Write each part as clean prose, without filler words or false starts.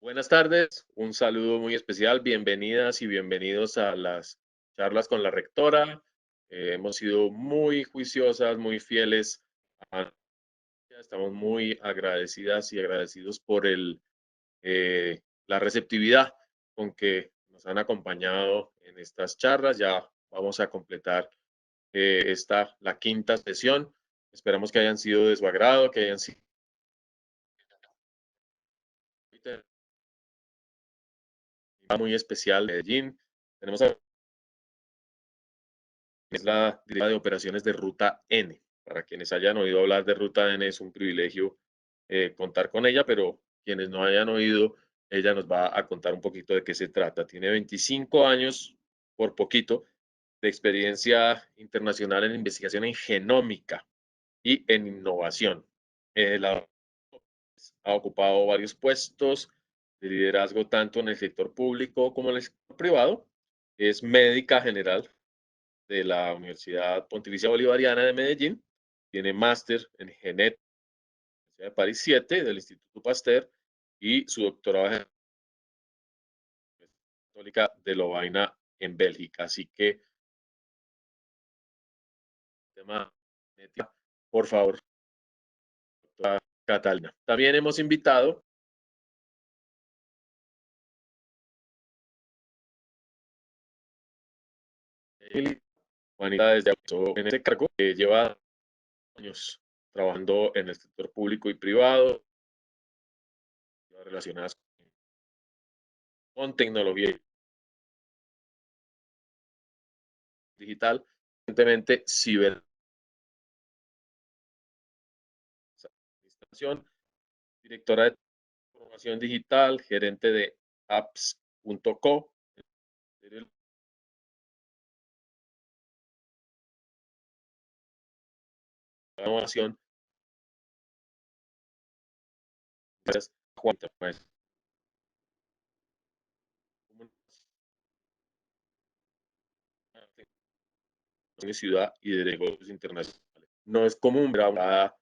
Buenas tardes, un saludo muy especial, bienvenidas y bienvenidos a las charlas con la rectora. Hemos sido muy juiciosas, muy fieles. a- Estamos muy agradecidas y agradecidos por la receptividad con que nos han acompañado en estas charlas. Ya vamos a completar la quinta sesión. Esperamos que hayan sido de su agrado, que hayan sido muy especial de Medellín. Tenemos a es la directora de operaciones de Ruta N. Para quienes hayan oído hablar de Ruta N, es un privilegio contar con ella, pero quienes no hayan oído, ella nos va a contar un poquito de qué se trata. Tiene 25 años, por poquito, de experiencia internacional en investigación en genómica y en innovación. Ha ocupado varios puestos de liderazgo tanto en el sector público como en el sector privado. Es médica general de la Universidad Pontificia Bolivariana de Medellín, tiene máster en genética de París 7 del Instituto Pasteur y su doctorado en Católica de Lovaina en Bélgica. Así que, tema genética, por favor, doctora Catalina. También hemos invitado a Juanita desde en ese cargo, que lleva años trabajando en el sector público y privado, relacionadas con tecnología digital, evidentemente ciberadministración, directora de formación digital, gerente de apps.co, innovación. Gracias, Juan. Pues, de ciudad y de negocios internacionales. No es común ver ahora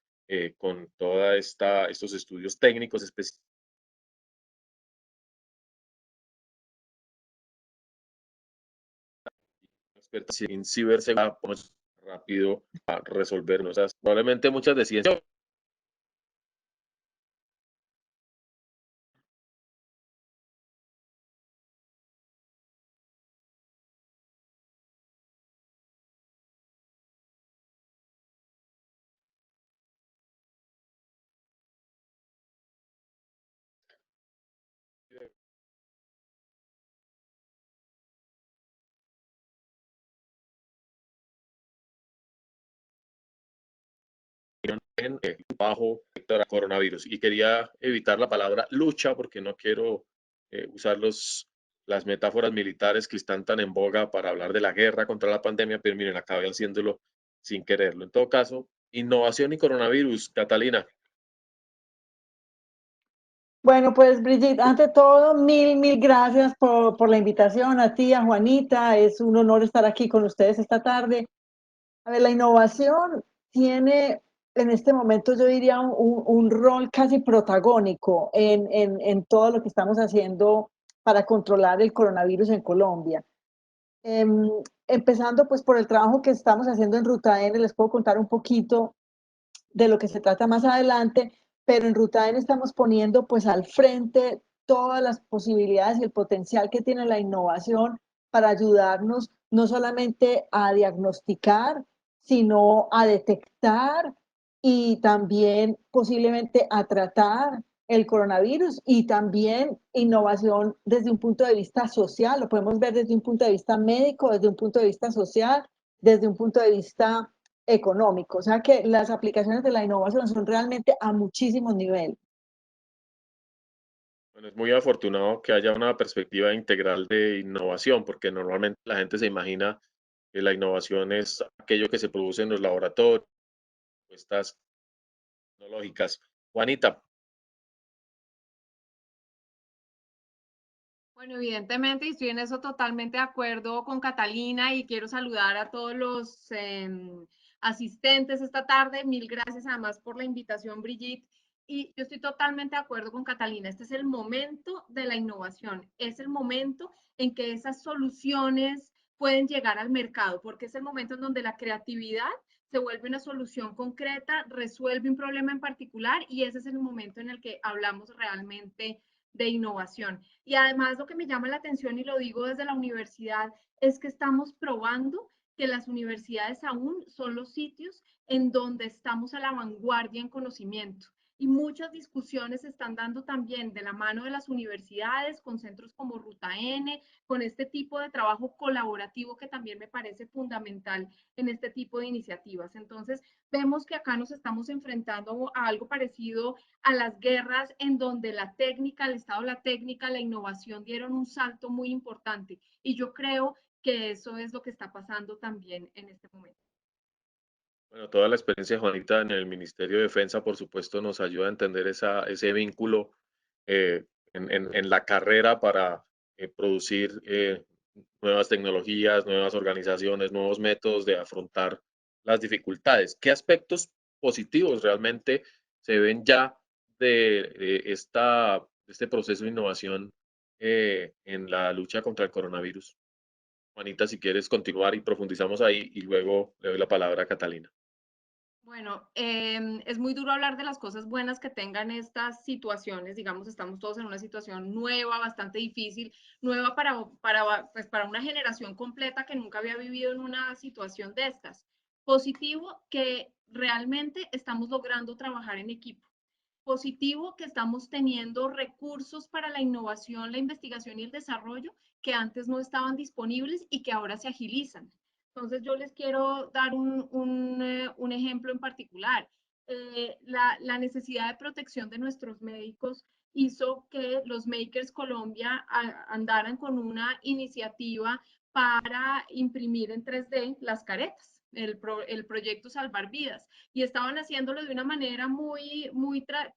con toda estos estudios técnicos específicos en ciberseguridad, pues, rápido a resolver nuestras, probablemente muchas de ciencia. En bajo coronavirus y quería evitar la palabra lucha porque no quiero usar las metáforas militares que están tan en boga para hablar de la guerra contra la pandemia, pero miren, acabé haciéndolo sin quererlo. En todo caso, innovación y coronavirus, Catalina. Bueno, pues Brigitte, ante todo, mil gracias por la invitación a ti, a Juanita. Es un honor estar aquí con ustedes esta tarde. A ver, la innovación tiene en este momento, yo diría, un rol casi protagónico en todo lo que estamos haciendo para controlar el coronavirus en Colombia. Em, Empezando pues por el trabajo que estamos haciendo en Ruta N, les puedo contar un poquito de lo que se trata más adelante, pero en Ruta N estamos poniendo pues al frente todas las posibilidades y el potencial que tiene la innovación para ayudarnos no solamente a diagnosticar, sino a detectar y también posiblemente a tratar el coronavirus y también innovación desde un punto de vista social, lo podemos ver desde un punto de vista médico, desde un punto de vista social, desde un punto de vista económico. O sea que las aplicaciones de la innovación son realmente a muchísimos niveles. Bueno, es muy afortunado que haya una perspectiva integral de innovación, porque normalmente la gente se imagina que la innovación es aquello que se produce en los laboratorios, estas tecnológicas. Juanita. Bueno, evidentemente, y estoy en eso totalmente de acuerdo con Catalina y quiero saludar a todos los asistentes esta tarde. Mil gracias además por la invitación, Brigitte. Y yo estoy totalmente de acuerdo con Catalina. Este es el momento de la innovación. Es el momento en que esas soluciones pueden llegar al mercado, porque es el momento en donde la creatividad se vuelve una solución concreta, resuelve un problema en particular y ese es el momento en el que hablamos realmente de innovación. Y además lo que me llama la atención, y lo digo desde la universidad, es que estamos probando que las universidades aún son los sitios en donde estamos a la vanguardia en conocimiento. Y muchas discusiones se están dando también de la mano de las universidades, con centros como Ruta N, con este tipo de trabajo colaborativo que también me parece fundamental en este tipo de iniciativas. Entonces, vemos que acá nos estamos enfrentando a algo parecido a las guerras en donde la técnica, el Estado, la técnica, la innovación dieron un salto muy importante. Y yo creo que eso es lo que está pasando también en este momento. Bueno, toda la experiencia de Juanita en el Ministerio de Defensa, por supuesto, nos ayuda a entender ese vínculo en la carrera para producir nuevas tecnologías, nuevas organizaciones, nuevos métodos de afrontar las dificultades. ¿Qué aspectos positivos realmente se ven ya de este proceso de innovación en la lucha contra el coronavirus? Juanita, si quieres continuar y profundizamos ahí y luego le doy la palabra a Catalina. Bueno, es muy duro hablar de las cosas buenas que tengan estas situaciones. Digamos, estamos todos en una situación nueva, bastante difícil, nueva pues para una generación completa que nunca había vivido en una situación de estas. Positivo que realmente estamos logrando trabajar en equipo. Positivo que estamos teniendo recursos para la innovación, la investigación y el desarrollo que antes no estaban disponibles y que ahora se agilizan. Entonces yo les quiero dar un ejemplo en particular. La necesidad de protección de nuestros médicos hizo que los Makers Colombia andaran con una iniciativa para imprimir en 3D las caretas, el proyecto Salvar Vidas, y estaban haciéndolo de una manera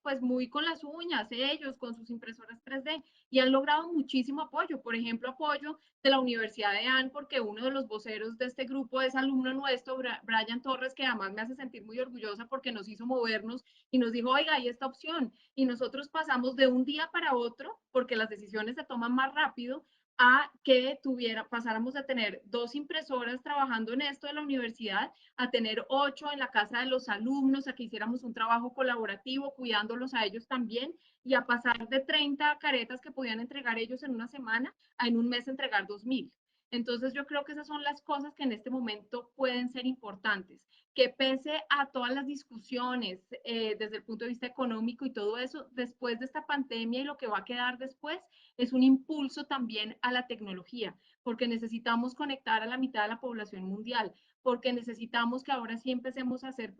pues muy con las uñas, ellos con sus impresoras 3D, y han logrado muchísimo apoyo, por ejemplo, apoyo de la Universidad de Ann, porque uno de los voceros de este grupo es alumno nuestro, Brian Torres, que además me hace sentir muy orgullosa porque nos hizo movernos y nos dijo, oiga, hay esta opción, y nosotros pasamos de un día para otro, porque las decisiones se toman más rápido, a que pasáramos de tener 2 impresoras trabajando en esto de la universidad a tener 8 en la casa de los alumnos, a que hiciéramos un trabajo colaborativo, cuidándolos a ellos también, y a pasar de 30 caretas que podían entregar ellos en una semana a en un mes entregar 2000. Entonces yo creo que esas son las cosas que en este momento pueden ser importantes, que pese a todas las discusiones desde el punto de vista económico y todo eso, después de esta pandemia y lo que va a quedar después, es un impulso también a la tecnología, porque necesitamos conectar a la mitad de la población mundial, porque necesitamos que ahora sí empecemos a hacer,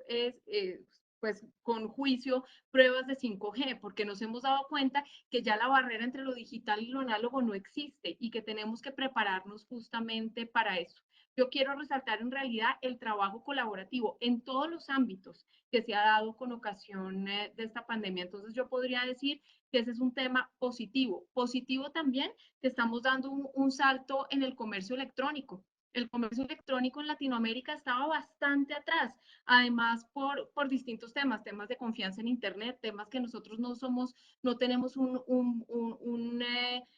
pues con juicio, pruebas de 5G, porque nos hemos dado cuenta que ya la barrera entre lo digital y lo análogo no existe y que tenemos que prepararnos justamente para eso. Yo quiero resaltar en realidad el trabajo colaborativo en todos los ámbitos que se ha dado con ocasión de esta pandemia. Entonces yo podría decir que ese es un tema positivo. Positivo también que estamos dando un salto en el comercio electrónico. El comercio electrónico en Latinoamérica estaba bastante atrás, además por distintos temas de confianza en Internet, temas que nosotros no tenemos un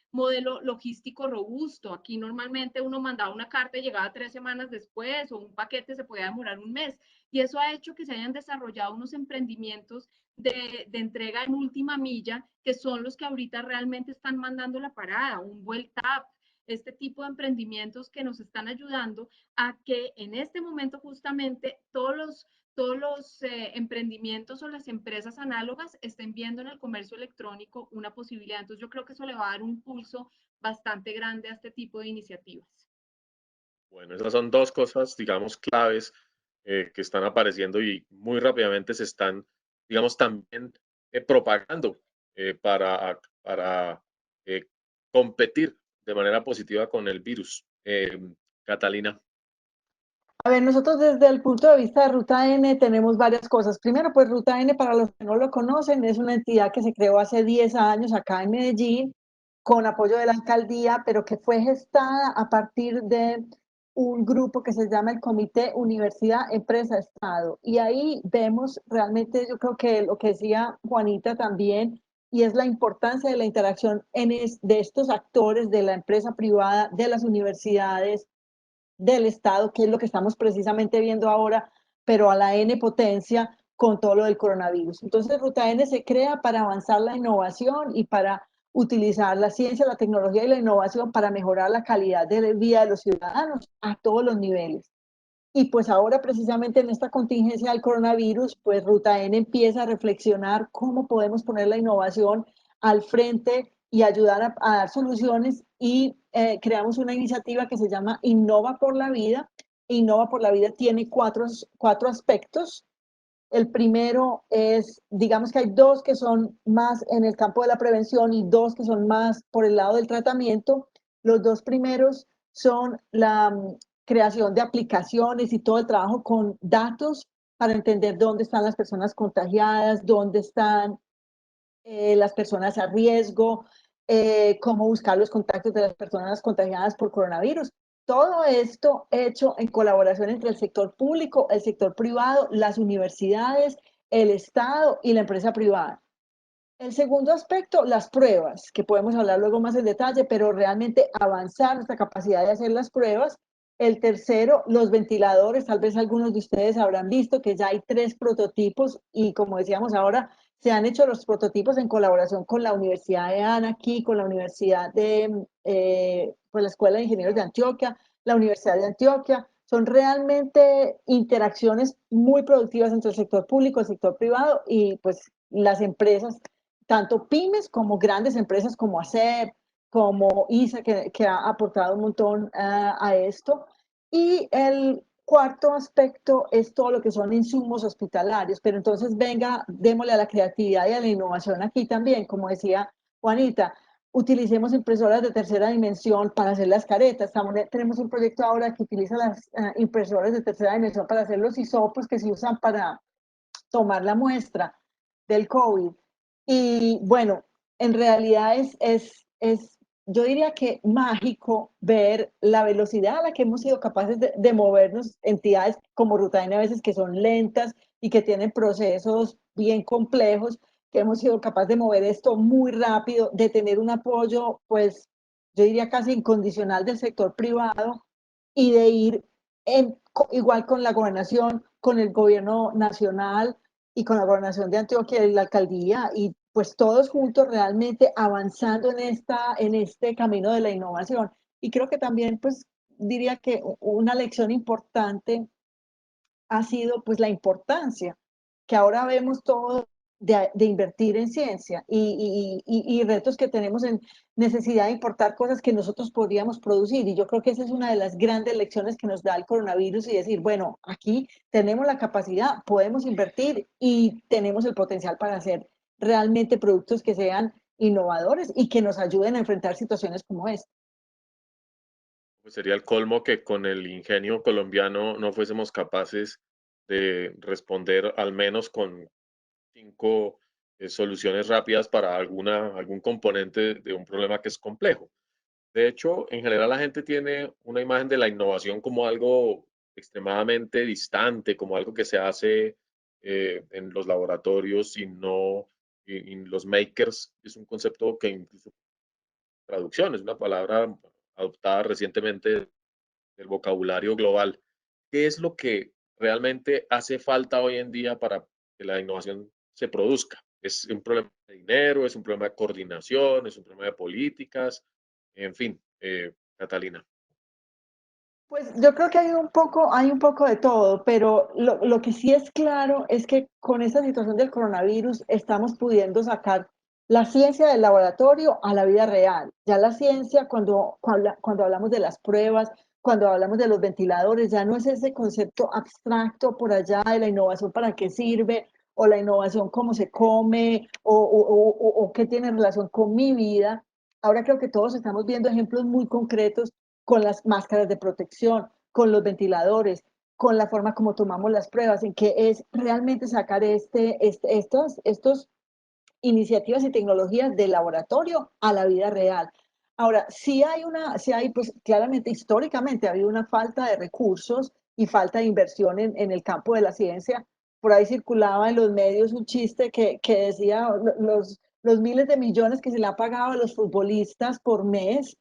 modelo logístico robusto. Aquí normalmente uno mandaba una carta y llegaba 3 semanas después, o un paquete se podía demorar un mes. Y eso ha hecho que se hayan desarrollado unos emprendimientos de entrega en última milla, que son los que ahorita realmente están mandando la parada, un Vuelta, este tipo de emprendimientos que nos están ayudando a que en este momento justamente todos los emprendimientos o las empresas análogas estén viendo en el comercio electrónico una posibilidad. Entonces yo creo que eso le va a dar un pulso bastante grande a este tipo de iniciativas. Bueno, esas son dos cosas, digamos, claves que están apareciendo y muy rápidamente se están, digamos, también propagando para competir de manera positiva con el virus. Catalina. A ver, nosotros desde el punto de vista de Ruta N tenemos varias cosas. Primero, pues Ruta N, para los que no lo conocen, es una entidad que se creó hace 10 años acá en Medellín con apoyo de la alcaldía, pero que fue gestada a partir de un grupo que se llama el Comité Universidad, Empresa, Estado. Y ahí vemos realmente, yo creo que lo que decía Juanita también, y es la importancia de la interacción de estos actores de la empresa privada, de las universidades, del Estado, que es lo que estamos precisamente viendo ahora, pero a la N potencia con todo lo del coronavirus. Entonces, Ruta N se crea para avanzar la innovación y para utilizar la ciencia, la tecnología y la innovación para mejorar la calidad de vida de los ciudadanos a todos los niveles. Y pues ahora precisamente en esta contingencia del coronavirus, pues Ruta N empieza a reflexionar cómo podemos poner la innovación al frente y ayudar a dar soluciones y creamos una iniciativa que se llama Innova por la Vida. Innova por la Vida tiene cuatro aspectos. El primero es, digamos que hay dos que son más en el campo de la prevención y dos que son más por el lado del tratamiento. Los dos primeros son la creación de aplicaciones y todo el trabajo con datos para entender dónde están las personas contagiadas, dónde están las personas a riesgo, cómo buscar los contactos de las personas contagiadas por coronavirus. Todo esto hecho en colaboración entre el sector público, el sector privado, las universidades, el Estado y la empresa privada. El segundo aspecto, las pruebas, que podemos hablar luego más en detalle, pero realmente avanzar nuestra capacidad de hacer las pruebas. El tercero, los ventiladores. Tal vez algunos de ustedes habrán visto que ya hay 3 prototipos y como decíamos ahora, se han hecho los prototipos en colaboración con la Universidad de Ana aquí, con la Universidad de, pues la Escuela de Ingenieros de Antioquia, la Universidad de Antioquia. Son realmente interacciones muy productivas entre el sector público, el sector privado y pues las empresas tanto pymes como grandes empresas como ACEP, como ISA, que ha aportado un montón a esto. Y el cuarto aspecto es todo lo que son insumos hospitalarios, pero entonces venga, démosle a la creatividad y a la innovación aquí también, como decía Juanita, utilicemos impresoras de tercera dimensión para hacer las caretas. Tenemos un proyecto ahora que utiliza las impresoras de tercera dimensión para hacer los hisopos que se usan para tomar la muestra del COVID. Y bueno, en realidad yo diría que mágico ver la velocidad a la que hemos sido capaces de movernos entidades como Ruta N a veces que son lentas y que tienen procesos bien complejos, que hemos sido capaces de mover esto muy rápido, de tener un apoyo, pues yo diría casi incondicional del sector privado y de ir igual con la gobernación, con el gobierno nacional y con la gobernación de Antioquia y la alcaldía y pues todos juntos realmente avanzando en este camino de la innovación. Y creo que también pues diría que una lección importante ha sido pues la importancia que ahora vemos todo de invertir en ciencia y retos que tenemos en necesidad de importar cosas que nosotros podríamos producir. Y yo creo que esa es una de las grandes lecciones que nos da el coronavirus y decir, bueno, aquí tenemos la capacidad, podemos invertir y tenemos el potencial para hacer realmente productos que sean innovadores y que nos ayuden a enfrentar situaciones como esta. Pues sería el colmo que con el ingenio colombiano no fuésemos capaces de responder al menos con 5 soluciones rápidas para algún componente de un problema que es complejo. De hecho, en general la gente tiene una imagen de la innovación como algo extremadamente distante, como algo que se hace en los laboratorios y no en los makers. Es un concepto que incluso traducción es una palabra adoptada recientemente del vocabulario global. ¿Qué es lo que realmente hace falta hoy en día para que la innovación se produzca? ¿Es un problema de dinero? ¿Es un problema de coordinación? ¿Es un problema de políticas? En fin, Catalina. Pues yo creo que hay un poco de todo, pero lo que sí es claro es que con esta situación del coronavirus estamos pudiendo sacar la ciencia del laboratorio a la vida real. Ya la ciencia, cuando hablamos de las pruebas, cuando hablamos de los ventiladores, ya no es ese concepto abstracto por allá de la innovación para qué sirve, o la innovación cómo se come, o qué tiene relación con mi vida. Ahora creo que todos estamos viendo ejemplos muy concretos con las máscaras de protección, con los ventiladores, con la forma como tomamos las pruebas, en que es realmente sacar estos iniciativas y tecnologías del laboratorio a la vida real. Ahora, sí hay, pues claramente, históricamente ha habido una falta de recursos y falta de inversión en el campo de la ciencia. Por ahí circulaba en los medios un chiste que decía los miles de millones que se le ha pagado a los futbolistas por mes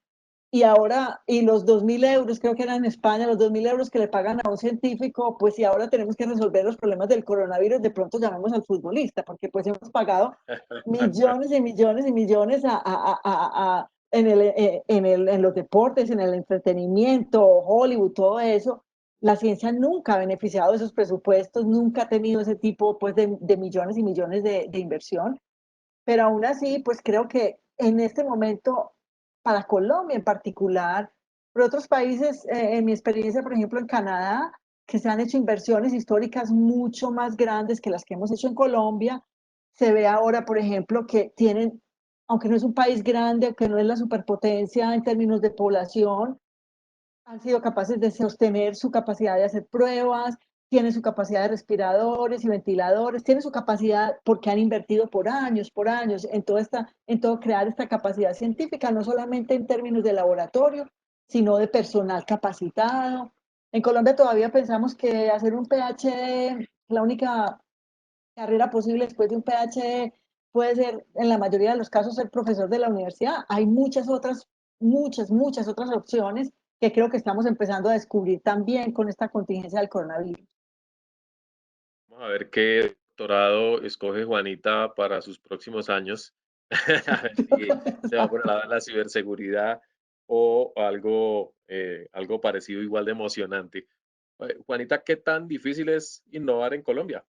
y ahora, y los 2.000 euros, creo que eran en España, los 2.000 euros que le pagan a un científico, pues si ahora tenemos que resolver los problemas del coronavirus, de pronto llamamos al futbolista, porque pues hemos pagado millones y millones y millones en los deportes, en el entretenimiento, Hollywood, todo eso. La ciencia nunca ha beneficiado de esos presupuestos, nunca ha tenido ese tipo pues, de millones y millones de inversión, pero aún así, pues creo que en este momento, para Colombia en particular, por otros países, en mi experiencia, por ejemplo, en Canadá, que se han hecho inversiones históricas mucho más grandes que las que hemos hecho en Colombia, se ve ahora, por ejemplo, que tienen, aunque no es un país grande, aunque no es la superpotencia en términos de población, han sido capaces de sostener su capacidad de hacer pruebas, tienen su capacidad de respiradores y ventiladores, tienen su capacidad porque han invertido por años en todo crear esta capacidad científica, no solamente en términos de laboratorio, sino de personal capacitado. En Colombia todavía pensamos que hacer un PhD, la única carrera posible después de un PhD puede ser, en la mayoría de los casos, ser profesor de la universidad. Hay muchas otras opciones que creo que estamos empezando a descubrir también con esta contingencia del coronavirus. Vamos a ver qué doctorado escoge Juanita para sus próximos años. A ver si se va por el lado de la ciberseguridad o algo, algo parecido, igual de emocionante. Juanita, ¿qué tan difícil es innovar en Colombia?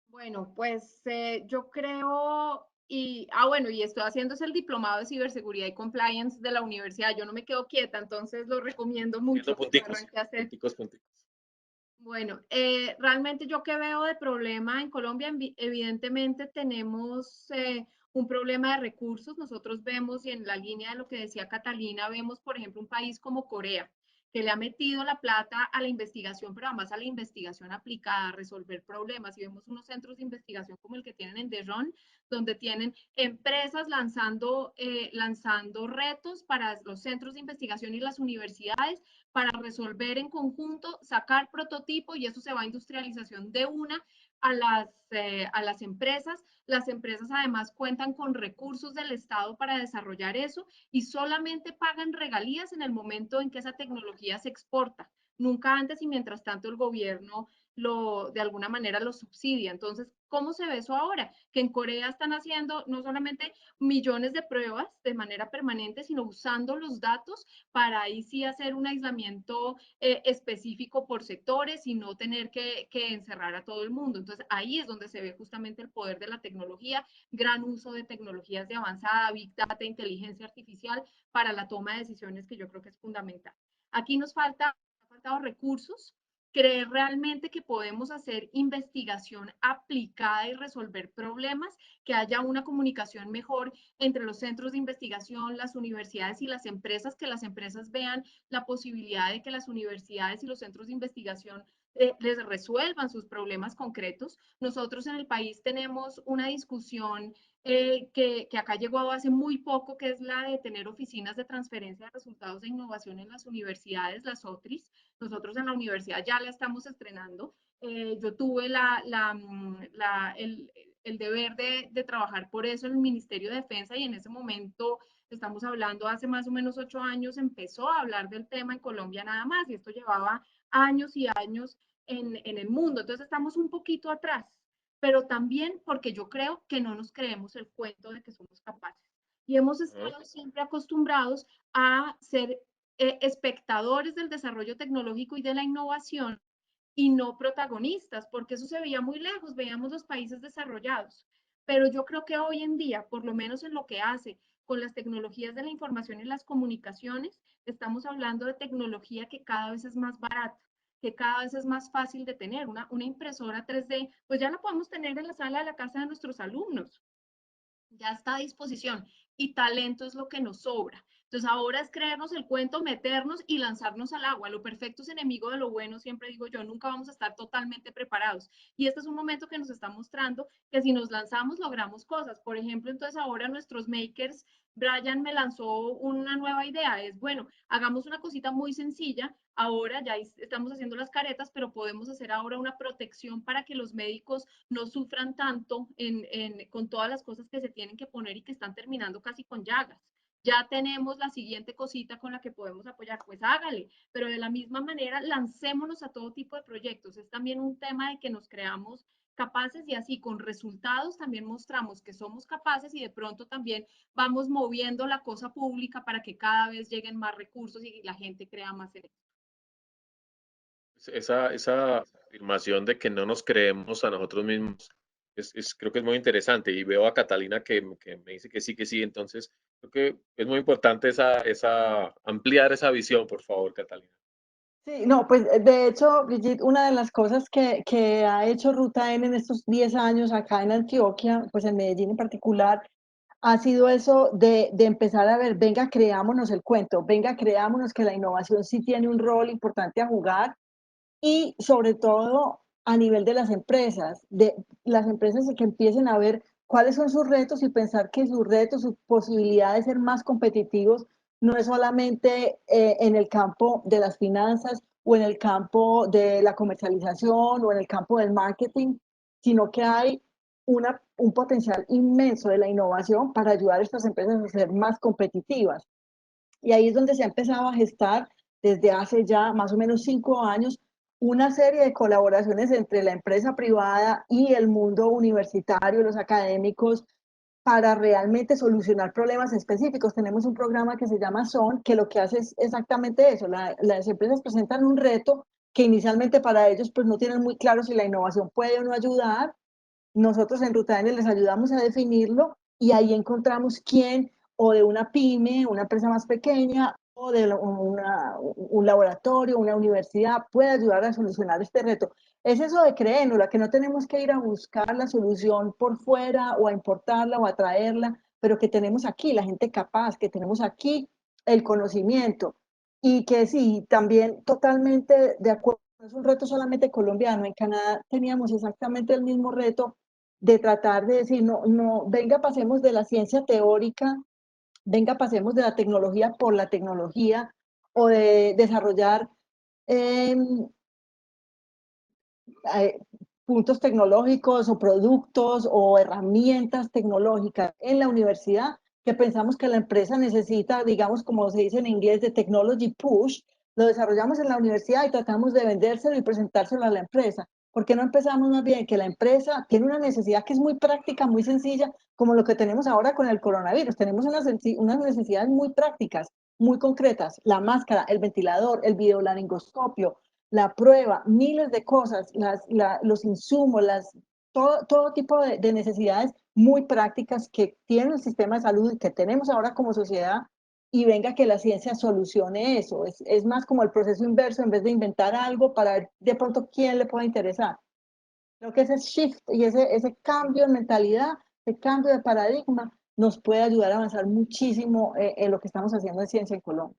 Bueno, pues yo creo, bueno, y estoy haciendo es el diplomado de ciberseguridad y compliance de la universidad. Yo no me quedo quieta, entonces lo recomiendo Viendo mucho que lo punticos, arranque a hacer. punticos, punticos. Bueno, realmente yo que veo de problema en Colombia, evidentemente tenemos un problema de recursos. Nosotros vemos, y en la línea de lo que decía Catalina, vemos, por ejemplo, un país como Corea, que le ha metido la plata a la investigación, pero además a la investigación aplicada, a resolver problemas. Y vemos unos centros de investigación como el que tienen en Daejeon, donde tienen empresas lanzando retos para los centros de investigación y las universidades para resolver en conjunto, sacar prototipo y eso se va a industrialización de una a las empresas. Las empresas además cuentan con recursos del Estado para desarrollar eso y solamente pagan regalías en el momento en que esa tecnología se exporta. Nunca antes y mientras tanto el gobierno de alguna manera lo subsidia. Entonces, ¿cómo se ve eso ahora? Que en Corea están haciendo no solamente millones de pruebas de manera permanente, sino usando los datos para ahí sí hacer un aislamiento específico por sectores y no tener que encerrar a todo el mundo. Entonces ahí es donde se ve justamente el poder de la tecnología, gran uso de tecnologías de avanzada, big data, inteligencia artificial para la toma de decisiones que yo creo que es fundamental. Aquí nos han faltado recursos, creer realmente que podemos hacer investigación aplicada y resolver problemas, que haya una comunicación mejor entre los centros de investigación, las universidades y las empresas, que las empresas vean la posibilidad de que las universidades y los centros de investigación les resuelvan sus problemas concretos. Nosotros en el país tenemos una discusión que acá llegó hace muy poco, que es la de tener oficinas de transferencia de resultados de innovación en las universidades, las OTRIs. Nosotros en la universidad ya la estamos estrenando. Yo tuve el deber de trabajar por eso en el Ministerio de Defensa y en ese momento, estamos hablando hace más o menos 8 años, empezó a hablar del tema en Colombia nada más y esto llevaba años y años en el mundo. Entonces estamos un poquito atrás, pero también porque yo creo que no nos creemos el cuento de que somos capaces. Y hemos estado siempre acostumbrados a ser espectadores del desarrollo tecnológico y de la innovación y no protagonistas, porque eso se veía muy lejos, veíamos los países desarrollados. Pero yo creo que hoy en día, por lo menos en lo que hace con las tecnologías de la información y las comunicaciones, estamos hablando de tecnología que cada vez es más barata, que cada vez es más fácil de tener. Una impresora 3D, pues ya la podemos tener en la sala de la casa de nuestros alumnos, ya está a disposición y talento es lo que nos sobra. Entonces ahora es creernos el cuento, meternos y lanzarnos al agua. Lo perfecto es enemigo de lo bueno, siempre digo yo, nunca vamos a estar totalmente preparados. Y este es un momento que nos está mostrando que si nos lanzamos logramos cosas. Por ejemplo, entonces ahora nuestros makers Brian me lanzó una nueva idea, es bueno, hagamos una cosita muy sencilla, ahora ya estamos haciendo las caretas, pero podemos hacer ahora una protección para que los médicos no sufran tanto con todas las cosas que se tienen que poner y que están terminando casi con llagas. Ya tenemos la siguiente cosita con la que podemos apoyar, pues hágale, pero de la misma manera lancémonos a todo tipo de proyectos. Es también un tema de que nos creamos capaces y así con resultados también mostramos que somos capaces y de pronto también vamos moviendo la cosa pública para que cada vez lleguen más recursos y la gente crea más en esto. Esa afirmación de que no nos creemos a nosotros mismos creo que es muy interesante y veo a Catalina que me dice que sí, entonces creo que es muy importante ampliar esa visión, por favor, Catalina. Sí, no, pues de hecho, Brigitte, una de las cosas que ha hecho Ruta N en estos 10 años acá en Antioquia, pues en Medellín en particular, ha sido eso de empezar a ver, venga, creámonos el cuento, venga, creámonos que la innovación sí tiene un rol importante a jugar y sobre todo a nivel de las empresas que empiecen a ver cuáles son sus retos y pensar que sus retos, sus posibilidades de ser más competitivos no es solamente en el campo de las finanzas o en el campo de la comercialización o en el campo del marketing, sino que hay un potencial inmenso de la innovación para ayudar a estas empresas a ser más competitivas. Y ahí es donde se ha empezado a gestar desde hace ya más o menos 5 años una serie de colaboraciones entre la empresa privada y el mundo universitario, los académicos, para realmente solucionar problemas específicos. Tenemos un programa que se llama SON, que lo que hace es exactamente eso. Las empresas presentan un reto que inicialmente para ellos pues no tienen muy claro si la innovación puede o no ayudar. Nosotros en Ruta N les ayudamos a definirlo y ahí encontramos quién o de una pyme, una empresa más pequeña o de un laboratorio, una universidad puede ayudar a solucionar este reto. Es eso de creérnosla, que no tenemos que ir a buscar la solución por fuera o a importarla o a traerla, pero que tenemos aquí la gente capaz, que tenemos aquí el conocimiento y que sí, también totalmente de acuerdo, no es un reto solamente colombiano, en Canadá teníamos exactamente el mismo reto de tratar de decir, no, no, venga, pasemos de la ciencia teórica, venga, pasemos de la tecnología por la tecnología o de desarrollar eh, eh, puntos tecnológicos o productos o herramientas tecnológicas en la universidad que pensamos que la empresa necesita, digamos, como se dice en inglés, de technology push, lo desarrollamos en la universidad y tratamos de vendérselo y presentárselo a la empresa. ¿Por qué no empezamos más bien que la empresa tiene una necesidad que es muy práctica, muy sencilla, como lo que tenemos ahora con el coronavirus? Tenemos unas necesidades muy prácticas, muy concretas, la máscara, el ventilador, el videolaringoscopio, la prueba, miles de cosas, los insumos, todo tipo de necesidades muy prácticas que tiene el sistema de salud y que tenemos ahora como sociedad y venga que la ciencia solucione eso. Es más como el proceso inverso en vez de inventar algo para ver de pronto quién le puede interesar. Creo que ese shift y ese cambio de mentalidad, ese cambio de paradigma nos puede ayudar a avanzar muchísimo en lo que estamos haciendo en ciencia en Colombia.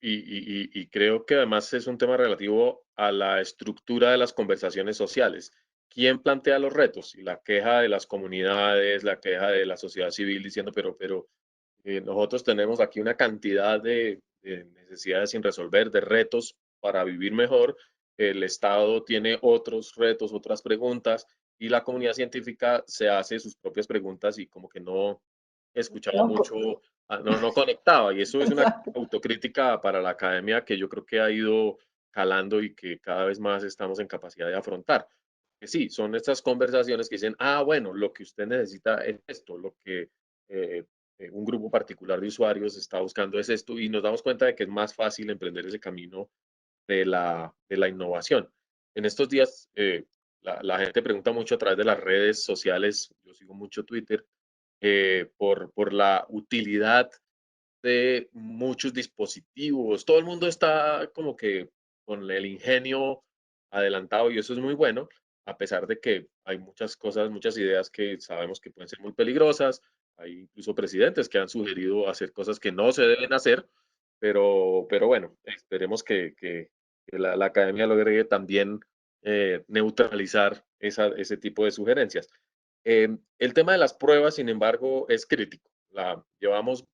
Y creo que además es un tema relativo a la estructura de las conversaciones sociales. ¿Quién plantea los retos? Y la queja de las comunidades, la queja de la sociedad civil diciendo, pero nosotros tenemos aquí una cantidad de necesidades sin resolver, de retos para vivir mejor. El Estado tiene otros retos, otras preguntas, y la comunidad científica se hace sus propias preguntas y como que no escuchaba No, mucho, no conectaba. Y eso es una exacto. autocrítica para la academia que yo creo que ha ido calando y que cada vez más estamos en capacidad de afrontar. Que sí, son estas conversaciones que dicen, bueno, lo que usted necesita es esto, lo que eh, un grupo particular de usuarios está buscando es esto, y nos damos cuenta de que es más fácil emprender ese camino de la innovación. En estos días, la gente pregunta mucho a través de las redes sociales, yo sigo mucho Twitter, por la utilidad de muchos dispositivos. Todo el mundo está como que con el ingenio adelantado y eso es muy bueno, a pesar de que hay muchas cosas, muchas ideas que sabemos que pueden ser muy peligrosas. Hay incluso presidentes que han sugerido hacer cosas que no se deben hacer, pero bueno, esperemos que la academia logre también neutralizar ese tipo de sugerencias. El tema de las pruebas, sin embargo, es crítico. llevamos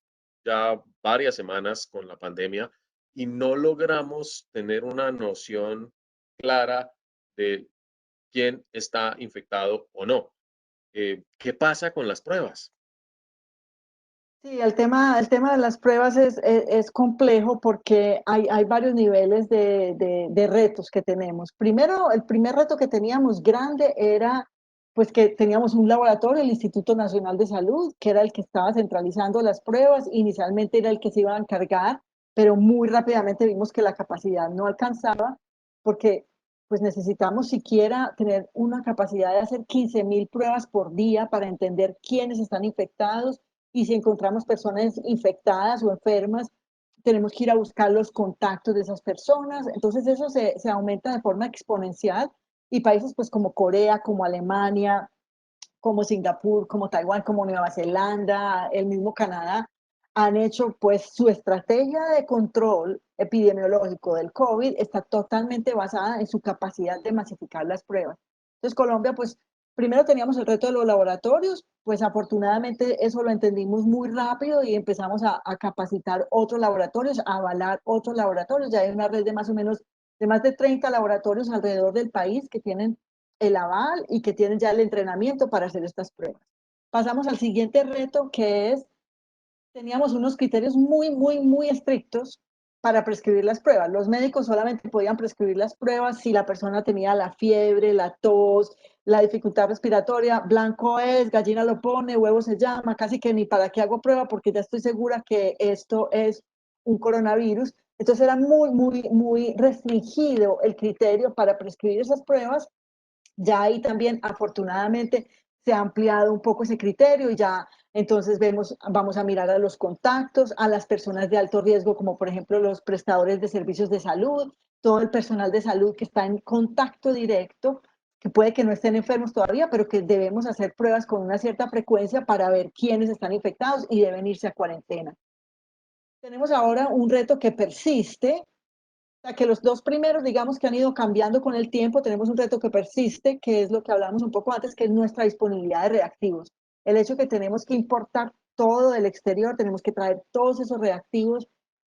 ya varias semanas con la pandemia y no logramos tener una noción clara de quién está infectado o no. ¿Qué pasa con las pruebas? Sí, el tema de las pruebas es complejo porque hay varios niveles de retos que tenemos. Primero, el primer reto que teníamos grande era pues que teníamos un laboratorio, el Instituto Nacional de Salud, que era el que estaba centralizando las pruebas. Inicialmente era el que se iba a encargar, pero muy rápidamente vimos que la capacidad no alcanzaba porque pues necesitamos siquiera tener una capacidad de hacer 15.000 pruebas por día para entender quiénes están infectados y si encontramos personas infectadas o enfermas, tenemos que ir a buscar los contactos de esas personas. Entonces eso se aumenta de forma exponencial y países pues como Corea, como Alemania, como Singapur, como Taiwán, como Nueva Zelanda, el mismo Canadá, han hecho pues su estrategia de control epidemiológico del COVID está totalmente basada en su capacidad de masificar las pruebas. Entonces Colombia pues primero teníamos el reto de los laboratorios, pues afortunadamente eso lo entendimos muy rápido y empezamos a capacitar otros laboratorios, a avalar otros laboratorios. Ya hay una red de más o menos de más de 30 laboratorios alrededor del país que tienen el aval y que tienen ya el entrenamiento para hacer estas pruebas. Pasamos al siguiente reto, que es, teníamos unos criterios muy estrictos para prescribir las pruebas. Los médicos solamente podían prescribir las pruebas si la persona tenía la fiebre, la tos, la dificultad respiratoria, blanco es, gallina lo pone, huevo se llama, casi que ni para qué hago prueba porque ya estoy segura que esto es un coronavirus. Entonces era muy restringido el criterio para prescribir esas pruebas. Ya ahí también, afortunadamente, se ha ampliado un poco ese criterio y ya entonces vamos a mirar a los contactos, a las personas de alto riesgo, como por ejemplo los prestadores de servicios de salud, todo el personal de salud que está en contacto directo, que puede que no estén enfermos todavía, pero que debemos hacer pruebas con una cierta frecuencia para ver quiénes están infectados y deben irse a cuarentena. Tenemos ahora un reto que persiste, o sea, que los dos primeros, digamos que han ido cambiando con el tiempo, tenemos un reto que persiste, que es lo que hablamos un poco antes, que es nuestra disponibilidad de reactivos. El hecho que tenemos que importar todo del exterior, tenemos que traer todos esos reactivos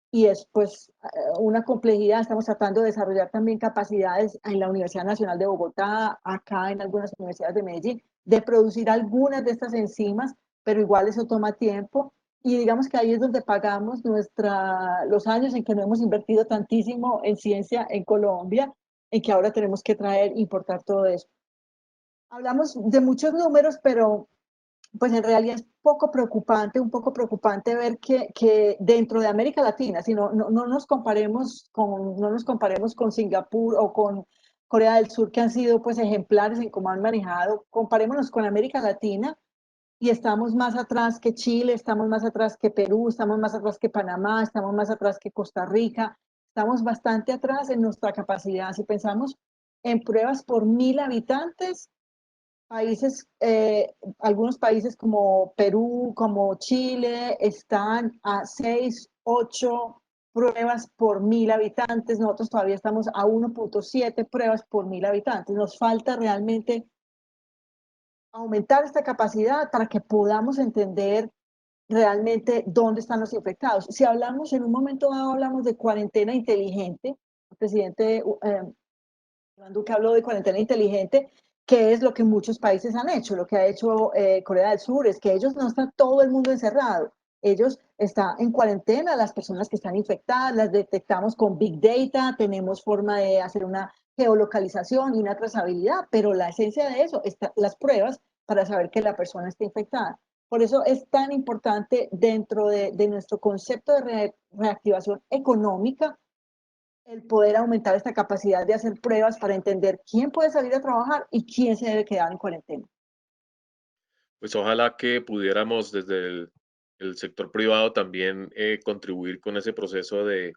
y es pues una complejidad. Estamos tratando de desarrollar también capacidades en la Universidad Nacional de Bogotá, acá en algunas universidades de Medellín, de producir algunas de estas enzimas, pero igual eso toma tiempo. Y digamos que ahí es donde pagamos los años en que no hemos invertido tantísimo en ciencia en Colombia, en que ahora tenemos que traer, importar todo eso. Hablamos de muchos números, pero pues en realidad es un poco preocupante ver que dentro de América Latina, si no nos comparemos con Singapur o con Corea del Sur, que han sido pues ejemplares en cómo han manejado, comparémonos con América Latina y estamos más atrás que Chile, estamos más atrás que Perú, estamos más atrás que Panamá, estamos más atrás que Costa Rica, estamos bastante atrás en nuestra capacidad. Si pensamos en pruebas por 1.000 habitantes, países, algunos países como Perú, como Chile, están a 6, 8 pruebas por 1.000 habitantes. Nosotros todavía estamos a 1.7 pruebas por 1.000 habitantes. Nos falta realmente aumentar esta capacidad para que podamos entender realmente dónde están los infectados. Si hablamos en un momento dado, hablamos de cuarentena inteligente, el presidente Iván Duque habló de cuarentena inteligente, que es lo que muchos países han hecho. Lo que ha hecho Corea del Sur es que ellos no están todo el mundo encerrado. Ellos están en cuarentena, las personas que están infectadas las detectamos con Big Data, tenemos forma de hacer una geolocalización y una trazabilidad, pero la esencia de eso está las pruebas para saber que la persona está infectada. Por eso es tan importante dentro de nuestro concepto de reactivación económica el poder aumentar esta capacidad de hacer pruebas para entender quién puede salir a trabajar y quién se debe quedar en cuarentena. Pues ojalá que pudiéramos desde el sector privado también contribuir con ese proceso de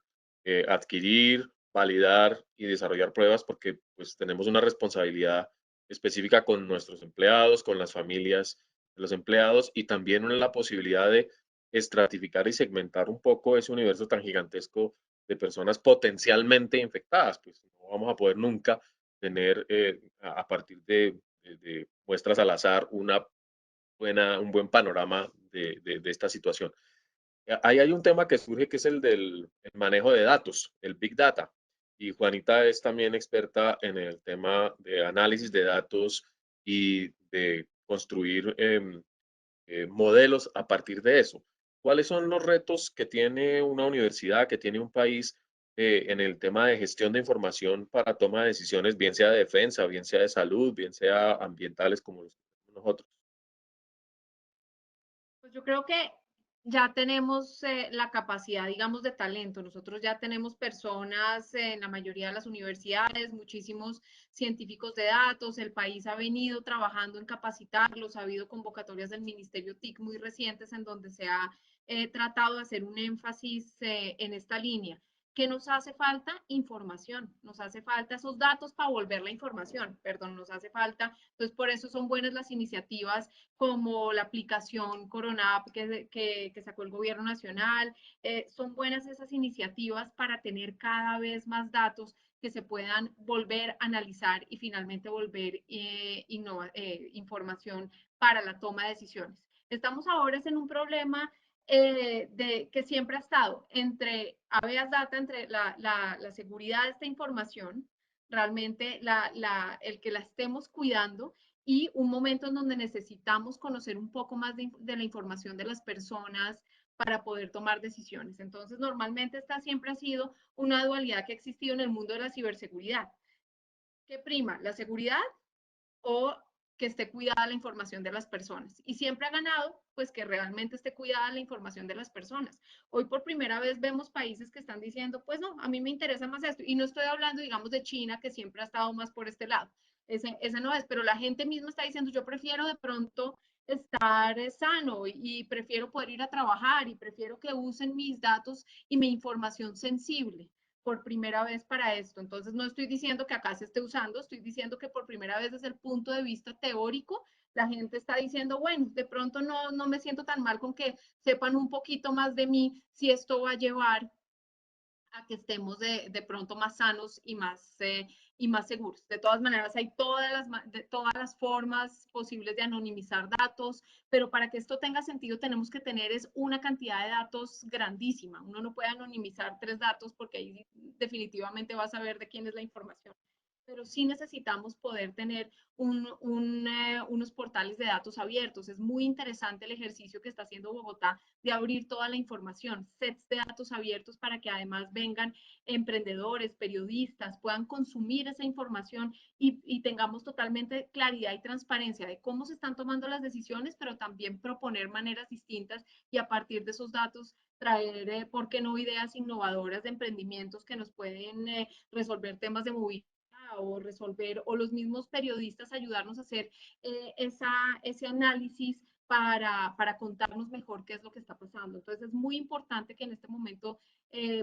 adquirir, validar y desarrollar pruebas porque pues tenemos una responsabilidad específica con nuestros empleados, con las familias de los empleados y también la posibilidad de estratificar y segmentar un poco ese universo tan gigantesco de personas potencialmente infectadas. Pues no vamos a poder nunca tener a partir de muestras al azar un buen panorama de esta situación. Ahí hay un tema que surge que es el del el manejo de datos, el Big Data. Y Juanita es también experta en el tema de análisis de datos y de construir modelos a partir de eso. ¿Cuáles son los retos que tiene una universidad, que tiene un país en el tema de gestión de información para toma de decisiones, bien sea de defensa, bien sea de salud, bien sea ambientales como los que tenemos nosotros? Pues yo creo que ya tenemos la capacidad, digamos, de talento. Nosotros ya tenemos personas en la mayoría de las universidades, muchísimos científicos de datos. El país ha venido trabajando en capacitarlos. Ha habido convocatorias del Ministerio TIC muy recientes en donde se ha tratado de hacer un énfasis en esta línea. ¿Qué nos hace falta? Información. Nos hace falta esos datos para volver la información. Perdón, nos hace falta. Entonces, por eso son buenas las iniciativas como la aplicación Corona App que sacó el gobierno nacional. Son buenas esas iniciativas para tener cada vez más datos que se puedan volver a analizar y finalmente volver información para la toma de decisiones. Estamos ahora en un problema que siempre ha estado entre habeas data, entre la seguridad de esta información, realmente el que la estemos cuidando y un momento en donde necesitamos conocer un poco más de la información de las personas para poder tomar decisiones. Entonces, normalmente esta siempre ha sido una dualidad que ha existido en el mundo de la ciberseguridad. ¿Qué prima? ¿La seguridad o que esté cuidada la información de las personas? Y siempre ha ganado, pues, que realmente esté cuidada la información de las personas. Hoy por primera vez vemos países que están diciendo, pues no, a mí me interesa más esto. Y no estoy hablando, digamos, de China, que siempre ha estado más por este lado. Ese no es, pero la gente misma está diciendo, yo prefiero de pronto estar sano y prefiero poder ir a trabajar y prefiero que usen mis datos y mi información sensible por primera vez para esto. Entonces, no estoy diciendo que acá se esté usando, estoy diciendo que por primera vez desde el punto de vista teórico, la gente está diciendo, bueno, de pronto no me siento tan mal con que sepan un poquito más de mí si esto va a llevar a que estemos de pronto más sanos y más seguros. De todas maneras, hay todas las formas posibles de anonimizar datos, pero para que esto tenga sentido tenemos que tener es una cantidad de datos grandísima. Uno no puede anonimizar 3 datos porque ahí definitivamente va a saber de quién es la información. Pero sí necesitamos poder tener unos portales de datos abiertos. Es muy interesante el ejercicio que está haciendo Bogotá de abrir toda la información, sets de datos abiertos para que además vengan emprendedores, periodistas, puedan consumir esa información y tengamos totalmente claridad y transparencia de cómo se están tomando las decisiones, pero también proponer maneras distintas y a partir de esos datos traer, ¿por qué no?, ideas innovadoras de emprendimientos que nos pueden resolver temas de movilidad o resolver, o los mismos periodistas ayudarnos a hacer ese análisis para contarnos mejor qué es lo que está pasando. Entonces es muy importante que en este momento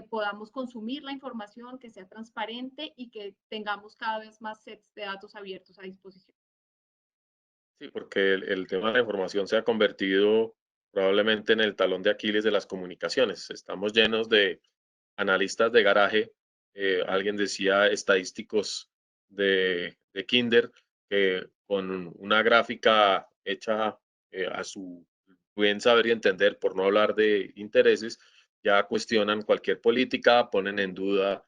podamos consumir la información, que sea transparente y que tengamos cada vez más sets de datos abiertos a disposición. Sí, porque el tema de la información se ha convertido probablemente en el talón de Aquiles de las comunicaciones. Estamos llenos de analistas de garaje, alguien decía estadísticos de Kinder, que con una gráfica hecha a su buen saber y entender, por no hablar de intereses, ya cuestionan cualquier política, ponen en duda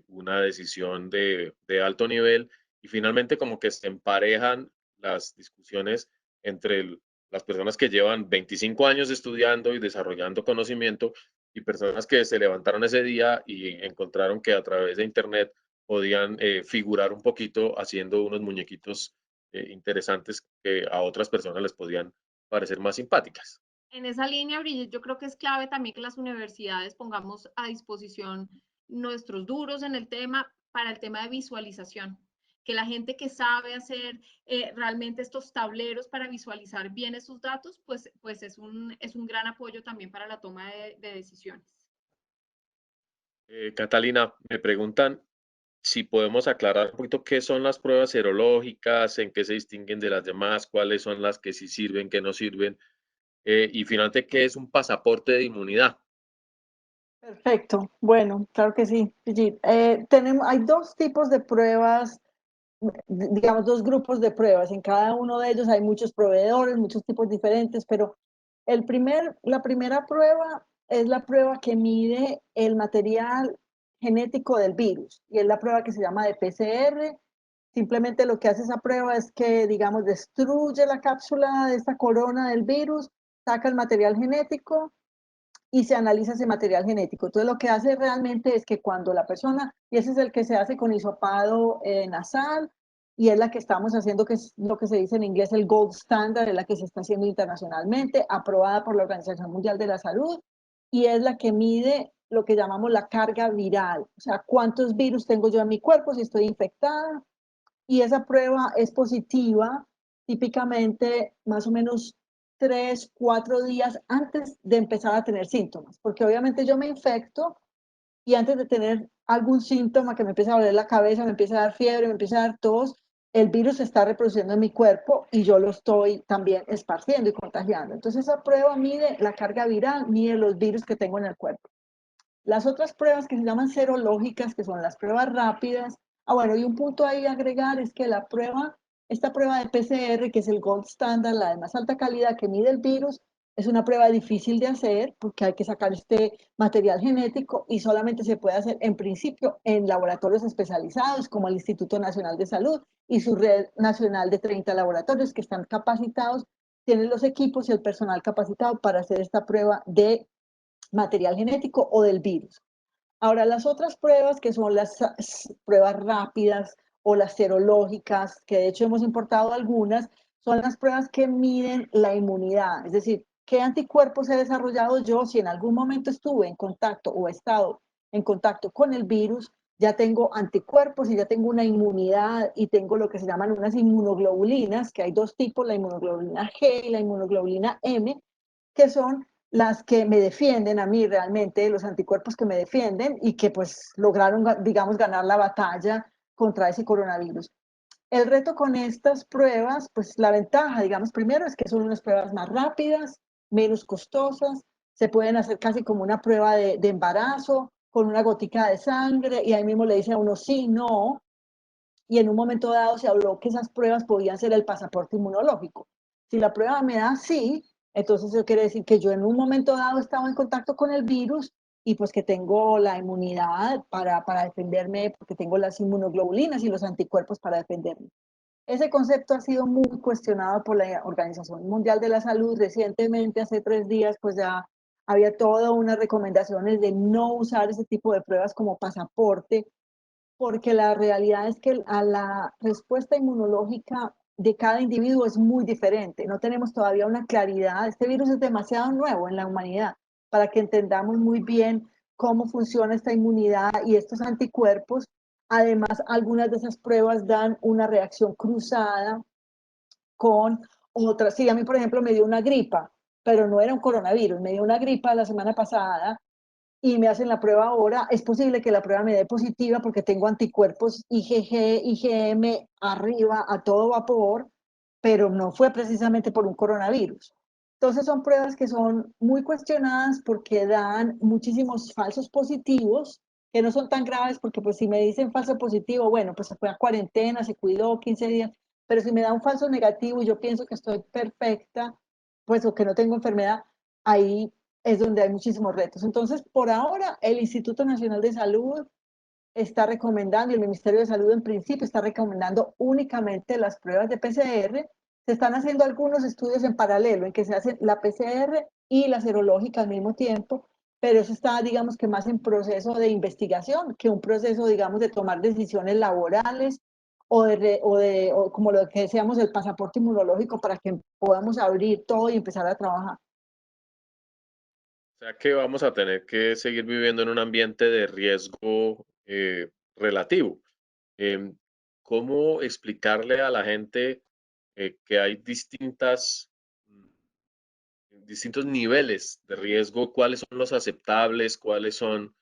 una decisión de alto nivel y finalmente como que se emparejan las discusiones entre las personas que llevan 25 años estudiando y desarrollando conocimiento y personas que se levantaron ese día y encontraron que a través de Internet podían figurar un poquito haciendo unos muñequitos interesantes que a otras personas les podían parecer más simpáticas. En esa línea, Brigitte, yo creo que es clave también que las universidades pongamos a disposición nuestros duros en el tema para el tema de visualización, que la gente que sabe hacer realmente estos tableros para visualizar bien esos datos, pues es un gran apoyo también para la toma de decisiones. Catalina, me preguntan si podemos aclarar un poquito qué son las pruebas serológicas, en qué se distinguen de las demás, cuáles son las que sí sirven, qué no sirven, y finalmente qué es un pasaporte de inmunidad. Perfecto. Bueno, claro que sí, Brigitte. Hay dos tipos de pruebas, digamos, dos grupos de pruebas. En cada uno de ellos hay muchos proveedores, muchos tipos diferentes, pero La primera prueba es la prueba que mide el material genético del virus y es la prueba que se llama de PCR. Simplemente lo que hace esa prueba es que, digamos, destruye la cápsula de esta corona del virus, saca el material genético y se analiza ese material genético. Entonces lo que hace realmente es que cuando la persona, y ese es el que se hace con hisopado nasal, y es la que estamos haciendo, que es lo que se dice en inglés el gold standard, es la que se está haciendo internacionalmente, aprobada por la Organización Mundial de la Salud, y es la que mide lo que llamamos la carga viral, o sea, cuántos virus tengo yo en mi cuerpo si estoy infectada, y esa prueba es positiva típicamente más o menos 3, 4 días antes de empezar a tener síntomas, porque obviamente yo me infecto y antes de tener algún síntoma que me empiece a doler la cabeza, me empieza a dar fiebre, me empieza a dar tos, el virus se está reproduciendo en mi cuerpo y yo lo estoy también esparciendo y contagiando. Entonces esa prueba mide la carga viral, mide los virus que tengo en el cuerpo. Las otras pruebas que se llaman serológicas, que son las pruebas rápidas. Bueno, y un punto ahí a agregar es que esta prueba de PCR, que es el gold standard, la de más alta calidad que mide el virus, es una prueba difícil de hacer porque hay que sacar este material genético y solamente se puede hacer en principio en laboratorios especializados como el Instituto Nacional de Salud y su red nacional de 30 laboratorios que están capacitados, tienen los equipos y el personal capacitado para hacer esta prueba de material genético o del virus. Ahora, las otras pruebas, que son las pruebas rápidas o las serológicas, que de hecho hemos importado algunas, son las pruebas que miden la inmunidad, es decir, qué anticuerpos he desarrollado yo si en algún momento estuve en contacto o he estado en contacto con el virus, ya tengo anticuerpos y ya tengo una inmunidad y tengo lo que se llaman unas inmunoglobulinas, que hay dos tipos, la inmunoglobulina G y la inmunoglobulina M, que son las que me defienden a mí realmente, los anticuerpos que me defienden y que pues lograron, digamos, ganar la batalla contra ese coronavirus. El reto con estas pruebas, pues la ventaja, digamos, primero es que son unas pruebas más rápidas, menos costosas, se pueden hacer casi como una prueba de embarazo, con una gotica de sangre, y ahí mismo le dicen a uno sí, no, y en un momento dado se habló que esas pruebas podían ser el pasaporte inmunológico. Si la prueba me da sí, entonces eso quiere decir que yo en un momento dado estaba en contacto con el virus y pues que tengo la inmunidad para defenderme, porque tengo las inmunoglobulinas y los anticuerpos para defenderme. Ese concepto ha sido muy cuestionado por la Organización Mundial de la Salud. Recientemente, hace 3 días, pues ya había todas unas recomendaciones de no usar ese tipo de pruebas como pasaporte, porque la realidad es que a la respuesta inmunológica de cada individuo es muy diferente. No tenemos todavía una claridad. Este virus es demasiado nuevo en la humanidad para que entendamos muy bien cómo funciona esta inmunidad y estos anticuerpos. Además, algunas de esas pruebas dan una reacción cruzada con otras. Sí, a mí, por ejemplo, me dio una gripa, pero no era un coronavirus. Me dio una gripa la semana pasada y me hacen la prueba ahora, es posible que la prueba me dé positiva porque tengo anticuerpos IgG, IgM arriba a todo vapor, pero no fue precisamente por un coronavirus. Entonces son pruebas que son muy cuestionadas porque dan muchísimos falsos positivos, que no son tan graves porque pues si me dicen falso positivo, bueno, pues se fue a cuarentena, se cuidó 15 días, pero si me da un falso negativo y yo pienso que estoy perfecta, pues o que no tengo enfermedad, ahí es donde hay muchísimos retos. Entonces, por ahora, el Instituto Nacional de Salud está recomendando, y el Ministerio de Salud en principio está recomendando únicamente las pruebas de PCR. Se están haciendo algunos estudios en paralelo, en que se hacen la PCR y la serológica al mismo tiempo, pero eso está, digamos que más en proceso de investigación que un proceso, digamos, de tomar decisiones laborales o como lo que decíamos, el pasaporte inmunológico para que podamos abrir todo y empezar a trabajar. O sea que vamos a tener que seguir viviendo en un ambiente de riesgo relativo. Em, ¿Cómo explicarle a la gente que hay distintos niveles de riesgo? ¿Cuáles son los aceptables? ¿Cuáles son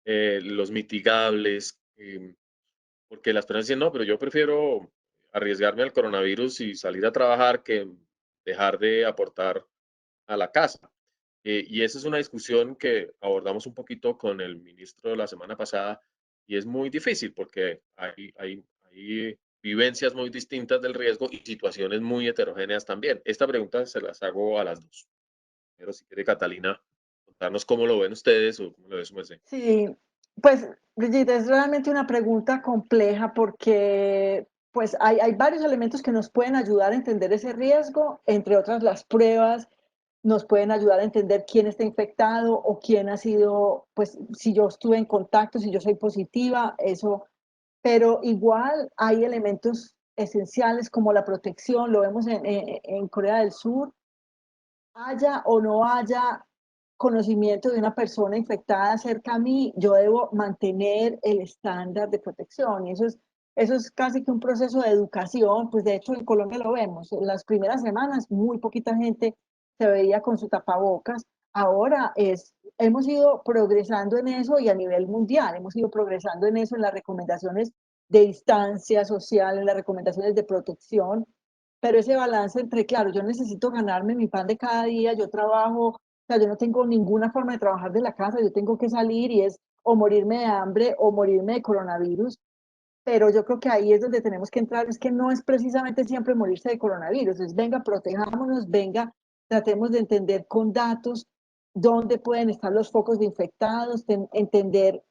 los mitigables? Porque las personas dicen, no, pero yo prefiero arriesgarme al coronavirus y salir a trabajar que dejar de aportar a la casa. Y esa es una discusión que abordamos un poquito con el ministro la semana pasada y es muy difícil porque hay vivencias muy distintas del riesgo y situaciones muy heterogéneas también. Esta pregunta se las hago a las dos. Pero si quiere Catalina contarnos cómo lo ven ustedes o cómo lo ve su merced. Sí, pues Brigitte, es realmente una pregunta compleja porque pues hay varios elementos que nos pueden ayudar a entender ese riesgo, entre otras las pruebas nos pueden ayudar a entender quién está infectado o quién ha sido, pues si yo estuve en contacto, si yo soy positiva, eso, pero igual hay elementos esenciales como la protección, lo vemos en Corea del Sur, haya o no haya conocimiento de una persona infectada cerca a mí, yo debo mantener el estándar de protección. Y eso es casi que un proceso de educación, pues de hecho en Colombia lo vemos. En las primeras semanas muy poquita gente se veía con su tapabocas. Ahora hemos ido progresando en eso y a nivel mundial, hemos ido progresando en eso, en las recomendaciones de distancia social, en las recomendaciones de protección, pero ese balance entre, claro, yo necesito ganarme mi pan de cada día, yo trabajo, o sea, yo no tengo ninguna forma de trabajar de la casa, yo tengo que salir y es o morirme de hambre o morirme de coronavirus, pero yo creo que ahí es donde tenemos que entrar, es que no es precisamente siempre morirse de coronavirus, es venga, protejámonos, venga, tratemos de entender con datos dónde pueden estar los focos de infectados, entender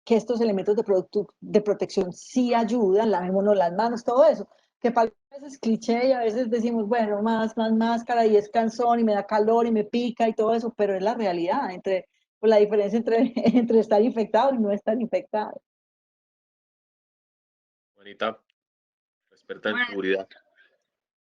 que estos elementos de protección sí ayudan, lavémonos las manos, todo eso, que para veces es cliché y a veces decimos, bueno, más máscara y es cansón y me da calor y me pica y todo eso, pero es la realidad, pues, la diferencia entre, entre estar infectado y no estar infectado. Juanita, experta en Bueno, seguridad.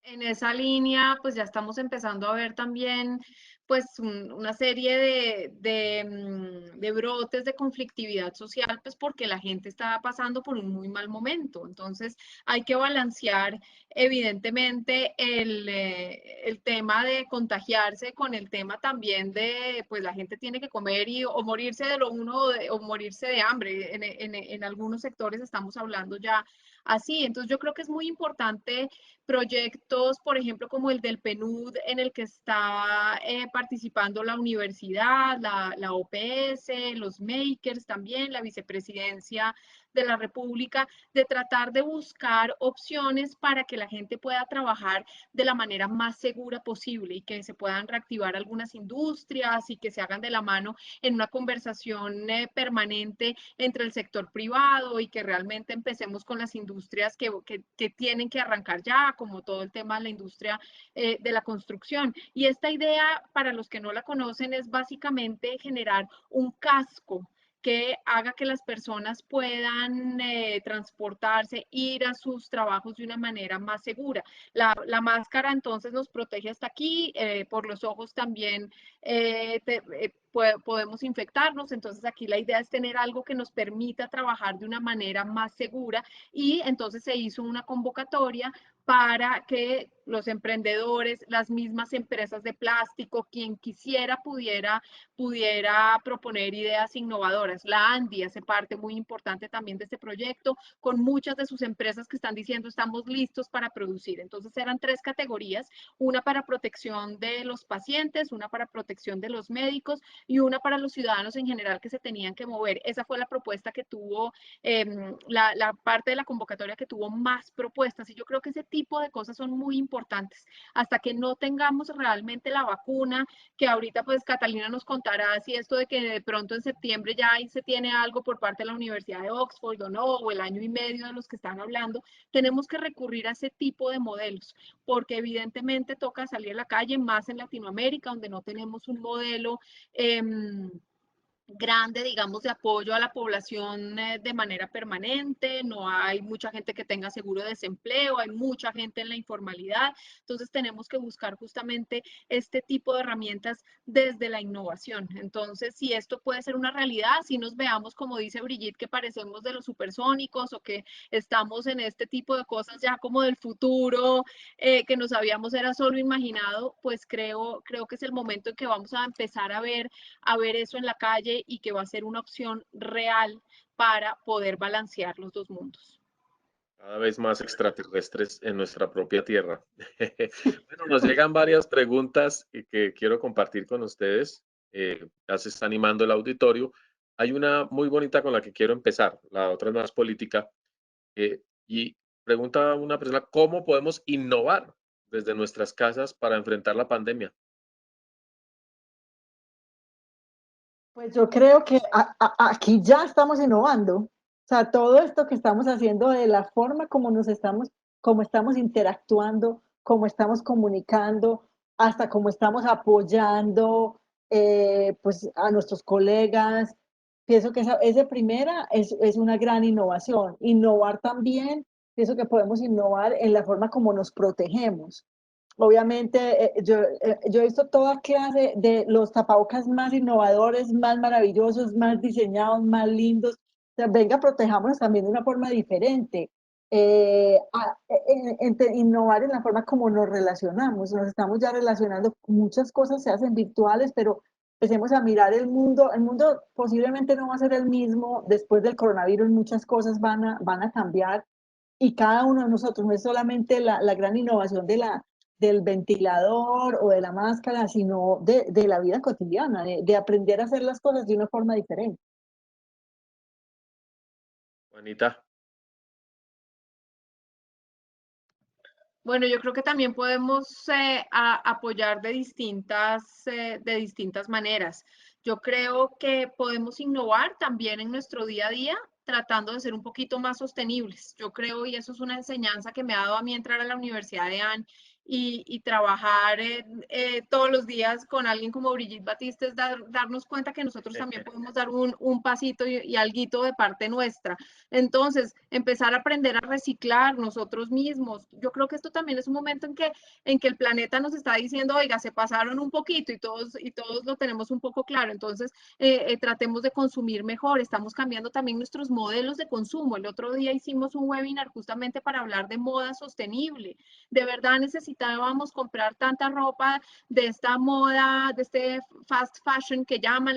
en esa línea, pues ya estamos empezando a ver también, pues una serie de brotes de conflictividad social, pues porque la gente está pasando por un muy mal momento. Entonces, hay que balancear evidentemente el tema de contagiarse con el tema también de, pues la gente tiene que comer y o morirse de lo uno o morirse de hambre. En algunos sectores estamos hablando ya así. Entonces, yo creo que es muy importante proyectos, por ejemplo, como el del PNUD, en el que está participando la universidad, la OPS, los makers también, la vicepresidencia de la República, de tratar de buscar opciones para que la gente pueda trabajar de la manera más segura posible y que se puedan reactivar algunas industrias y que se hagan de la mano en una conversación permanente entre el sector privado y que realmente empecemos con las industrias que tienen que arrancar ya, como todo el tema de la industria de la construcción. Y esta idea, para los que no la conocen, es básicamente generar un casco que haga que las personas puedan transportarse, ir a sus trabajos de una manera más segura. Máscara entonces nos protege hasta aquí, por los ojos también podemos infectarnos, entonces aquí la idea es tener algo que nos permita trabajar de una manera más segura y entonces se hizo una convocatoria para que los emprendedores, las mismas empresas de plástico, quien quisiera pudiera proponer ideas innovadoras. La ANDI hace parte muy importante también de este proyecto, con muchas de sus empresas que están diciendo estamos listos para producir. Entonces eran 3 categorías, una para protección de los pacientes, una para protección de los médicos y una para los ciudadanos en general que se tenían que mover. Esa fue la propuesta que tuvo, la parte de la convocatoria que tuvo más propuestas y yo creo que ese tipo de cosas son muy importantes. Hasta que no tengamos realmente la vacuna, que ahorita pues Catalina nos contará si esto de que de pronto en septiembre ya ahí se tiene algo por parte de la Universidad de Oxford o no, o el año y medio de los que están hablando, tenemos que recurrir a ese tipo de modelos, porque evidentemente toca salir a la calle, más en Latinoamérica, donde no tenemos un modelo grande, digamos, de apoyo a la población de manera permanente, no hay mucha gente que tenga seguro de desempleo, hay mucha gente en la informalidad, entonces tenemos que buscar justamente este tipo de herramientas desde la innovación. Entonces, si esto puede ser una realidad, si nos veamos, como dice Brigitte, que parecemos de los supersónicos o que estamos en este tipo de cosas ya como del futuro, que nos habíamos era solo imaginado, pues creo que es el momento en que vamos a empezar a ver eso en la calle y que va a ser una opción real para poder balancear los dos mundos. Cada vez más extraterrestres en nuestra propia tierra. Bueno, nos llegan varias preguntas que quiero compartir con ustedes. Ya se está animando el auditorio. Hay una muy bonita con la que quiero empezar, la otra es más política. Y pregunta una persona, ¿cómo podemos innovar desde nuestras casas para enfrentar la pandemia? Pues yo creo que aquí ya estamos innovando. O sea, todo esto que estamos haciendo de la forma como como estamos interactuando, cómo estamos comunicando, hasta cómo estamos apoyando pues a nuestros colegas. Pienso que esa primera es una gran innovación. Innovar también, pienso que podemos innovar en la forma como nos protegemos. Obviamente, yo he visto toda clase de los tapabocas más innovadores, más maravillosos, más diseñados, más lindos. O sea, venga, protejámonos también de una forma diferente. Innovar en la forma como nos relacionamos. Nos estamos ya relacionando, muchas cosas se hacen virtuales, pero empecemos a mirar el mundo. El mundo posiblemente no va a ser el mismo después del coronavirus, muchas cosas van a cambiar y cada uno de nosotros no es solamente la gran innovación del ventilador o de la máscara, sino de la vida cotidiana, de aprender a hacer las cosas de una forma diferente. Juanita. Bueno, yo creo que también podemos apoyar de distintas maneras. Yo creo que podemos innovar también en nuestro día a día, tratando de ser un poquito más sostenibles. Yo creo, y eso es una enseñanza que me ha dado a mí entrar a la Universidad de AN y trabajar todos los días con alguien como Brigitte Batiste, es darnos cuenta que nosotros también podemos dar un pasito y alguito de parte nuestra. Entonces, empezar a aprender a reciclar nosotros mismos. Yo creo que esto también es un momento en que el planeta nos está diciendo, oiga, se pasaron un poquito y todos lo tenemos un poco claro. Entonces, tratemos de consumir mejor. Estamos cambiando también nuestros modelos de consumo. El otro día hicimos un webinar justamente para hablar de moda sostenible. De verdad necesitábamos comprar tanta ropa de esta moda, de este fast fashion que llaman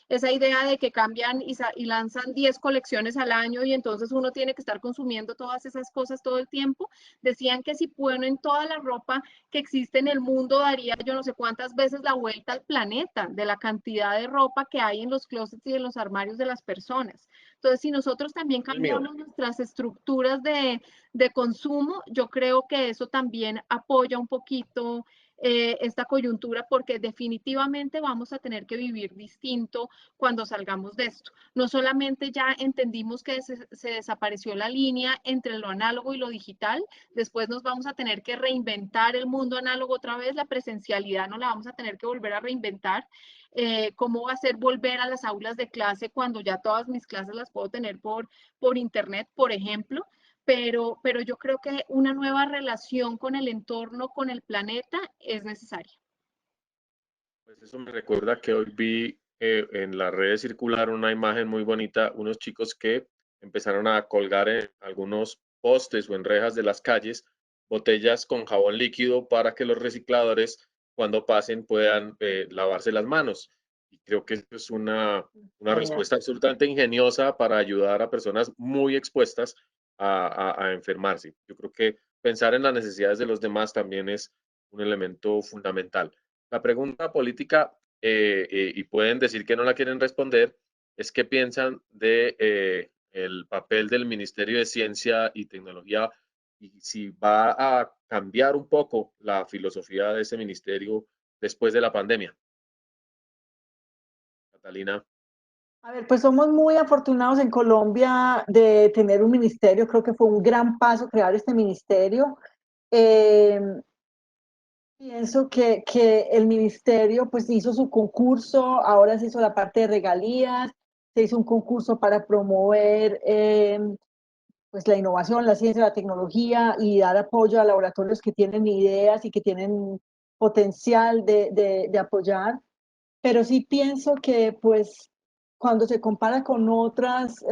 esa idea de que cambian y lanzan 10 colecciones al año y entonces uno tiene que estar consumiendo todas esas cosas todo el tiempo. Decían que si ponen toda la ropa que existe en el mundo daría yo no sé cuántas veces la vuelta al planeta de la cantidad de ropa que hay en los closets y en los armarios de las personas. Entonces, si nosotros también El mío. cambiamos nuestras estructuras de consumo, yo creo que eso también apoya un poquito esta coyuntura porque definitivamente vamos a tener que vivir distinto cuando salgamos de esto. No solamente ya entendimos que se desapareció la línea entre lo análogo y lo digital, después nos vamos a tener que reinventar el mundo análogo otra vez, la presencialidad no la vamos a tener que volver a reinventar. ¿Cómo va a ser volver a las aulas de clase cuando ya todas mis clases las puedo tener por internet, por ejemplo? Pero yo creo que una nueva relación con el entorno, con el planeta, es necesaria. Pues eso me recuerda que hoy vi en las redes circular una imagen muy bonita, unos chicos que empezaron a colgar en algunos postes o en rejas de las calles botellas con jabón líquido para que los recicladores cuando pasen puedan lavarse las manos. Y creo que eso es una Genial. respuesta absolutamente ingeniosa para ayudar a personas muy expuestas a enfermarse. Yo creo que pensar en las necesidades de los demás también es un elemento fundamental. La pregunta política, y pueden decir que no la quieren responder, es qué piensan de el papel del Ministerio de Ciencia y Tecnología y si va a cambiar un poco la filosofía de ese ministerio después de la pandemia. Catalina. A ver, pues somos muy afortunados en Colombia de tener un ministerio, creo que fue un gran paso crear este ministerio. Eh, Pienso que el ministerio pues hizo su concurso, ahora se hizo la parte de regalías, se hizo un concurso para promover pues la innovación, la ciencia, la tecnología y dar apoyo a laboratorios que tienen ideas y que tienen potencial de apoyar. Pero sí pienso que pues cuando se compara con otras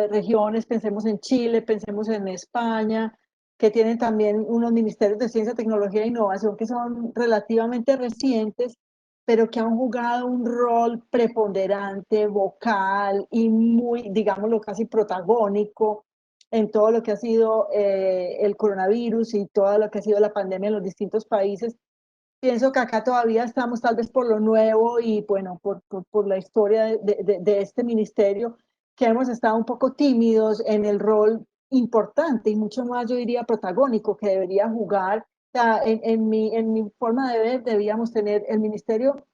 regiones, pensemos en Chile, pensemos en España, que tienen también unos ministerios de ciencia, tecnología e innovación que son relativamente recientes, pero que han jugado un rol preponderante, vocal y muy, digámoslo, casi protagónico en todo lo que ha sido el coronavirus y todo lo que ha sido la pandemia en los distintos países. Pienso que acá todavía estamos tal vez por lo nuevo y bueno, por la historia de este ministerio, que hemos estado un poco tímidos en el rol importante y mucho más, yo diría, protagónico que debería jugar. O sea, en mi forma de ver, debíamos tener el Ministerio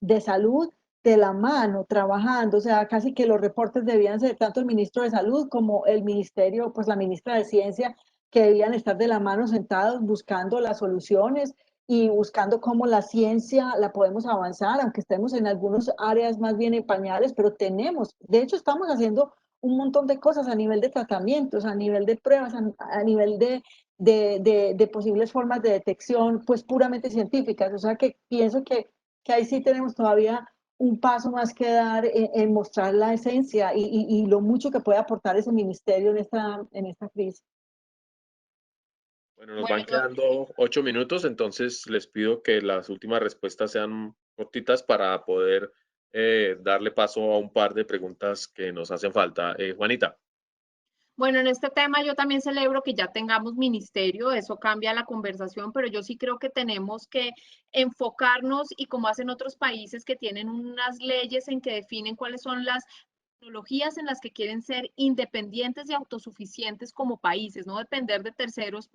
de Salud, de la mano, trabajando, o sea, casi que los reportes debían ser tanto el ministro de Salud como el ministerio, pues la ministra de Ciencia, que debían estar de la mano sentados buscando las soluciones y buscando cómo la ciencia la podemos avanzar, aunque estemos en algunas áreas más bien en pañales, pero tenemos, de hecho estamos haciendo un montón de cosas a nivel de tratamientos, a nivel de pruebas, a nivel de posibles formas de detección, pues puramente científicas. O sea que pienso que ahí sí tenemos todavía un paso más que dar en mostrar la esencia y lo mucho que puede aportar ese ministerio en esta crisis. Bueno, nos Bueno, van quedando 8 minutos, entonces les pido que las últimas respuestas sean cortitas para poder darle paso a un par de preguntas que nos hacen falta. Juanita. Bueno, en este tema yo también celebro que ya tengamos ministerio, eso cambia la conversación, pero yo sí creo que tenemos que enfocarnos y como hacen otros países que tienen unas leyes en que definen cuáles son las tecnologías en las que quieren ser independientes y autosuficientes como países, no depender de terceros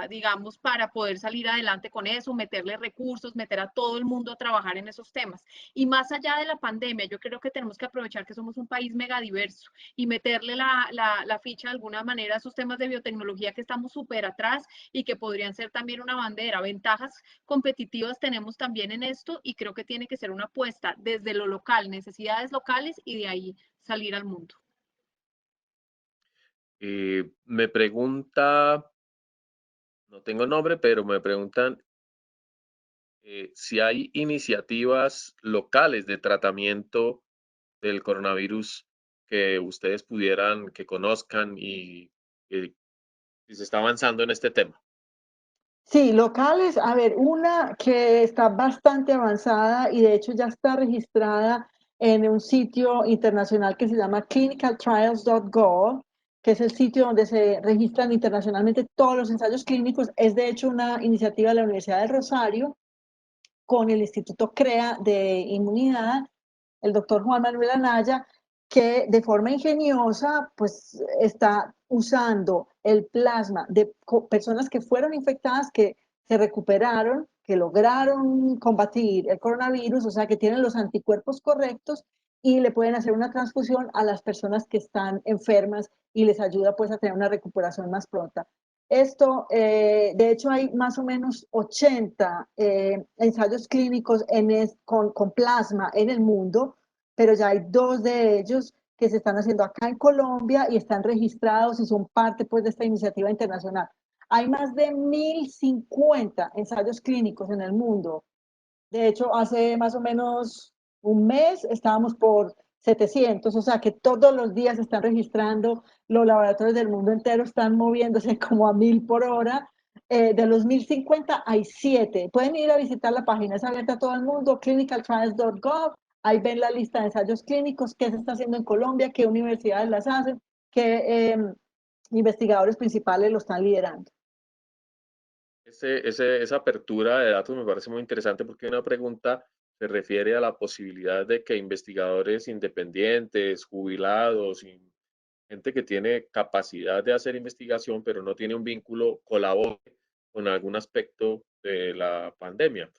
digamos, para poder salir adelante con eso, meterle recursos, meter a todo el mundo a trabajar en esos temas. Y más allá de la pandemia, yo creo que tenemos que aprovechar que somos un país megadiverso y meterle la ficha de alguna manera a esos temas de biotecnología que estamos súper atrás y que podrían ser también una bandera. Ventajas competitivas tenemos también en esto y creo que tiene que ser una apuesta desde lo local, necesidades locales y de ahí salir al mundo. Me pregunta, no tengo nombre, pero me preguntan si hay iniciativas locales de tratamiento del coronavirus que ustedes pudieran, que conozcan y se está avanzando en este tema. Sí, locales, a ver, una que está bastante avanzada y de hecho ya está registrada en un sitio internacional que se llama clinicaltrials.gov, que es el sitio donde se registran internacionalmente todos los ensayos clínicos. Es de hecho una iniciativa de la Universidad del Rosario con el Instituto CREA de Inmunidad, el doctor Juan Manuel Anaya, que de forma ingeniosa pues está usando el plasma de personas que fueron infectadas, que se recuperaron, que lograron combatir el coronavirus, o sea que tienen los anticuerpos correctos y le pueden hacer una transfusión a las personas que están enfermas y les ayuda pues a tener una recuperación más pronta. Esto, de hecho, hay más o menos 80 ensayos clínicos con plasma en el mundo, pero ya hay 2 de ellos que se están haciendo acá en Colombia y están registrados y son parte pues, de esta iniciativa internacional. Hay más de 1.050 ensayos clínicos en el mundo. De hecho, hace más o menos un mes estábamos por 700, o sea que todos los días se están registrando, los laboratorios del mundo entero están moviéndose como a 1.000 por hora. De los 1.050 hay 7. Pueden ir a visitar la página, es abierta a todo el mundo, clinicaltrials.gov. Ahí ven la lista de ensayos clínicos, qué se está haciendo en Colombia, qué universidades las hacen, qué investigadores principales lo están liderando. Esa apertura de datos me parece muy interesante porque una pregunta se refiere a la posibilidad de que investigadores independientes, jubilados, y gente que tiene capacidad de hacer investigación, pero no tiene un vínculo, colabore con algún aspecto de la pandemia.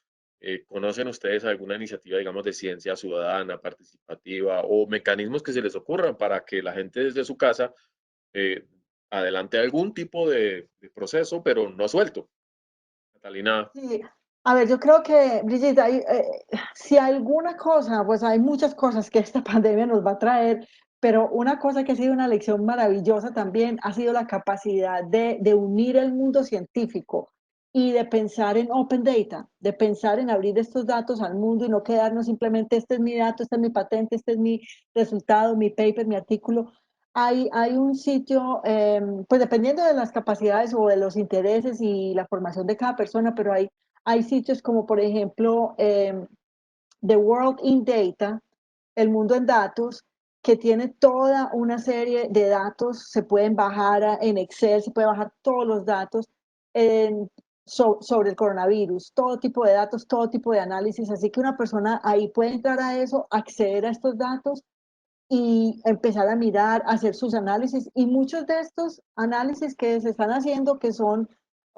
¿Conocen ustedes alguna iniciativa, digamos, de ciencia ciudadana, participativa o mecanismos que se les ocurran para que la gente desde su casa eh, adelante algún tipo de proceso, pero no suelto? Catalina. Sí, a ver, yo creo que, Brigitte, si alguna cosa, pues hay muchas cosas que esta pandemia nos va a traer, pero una cosa que ha sido una lección maravillosa también ha sido la capacidad de unir el mundo científico y de pensar en open data, de pensar en abrir estos datos al mundo y no quedarnos simplemente, este es mi dato, este es mi patente, este es mi resultado, mi paper, mi artículo. Hay un sitio, pues dependiendo de las capacidades o de los intereses y la formación de cada persona, pero hay sitios como por ejemplo The World in Data, el mundo en datos, que tiene toda una serie de datos, se pueden bajar en Excel, se puede bajar todos los datos sobre el coronavirus, todo tipo de datos, todo tipo de análisis, así que una persona ahí puede entrar a eso, acceder a estos datos y empezar a mirar, a hacer sus análisis. Y muchos de estos análisis que se están haciendo, que son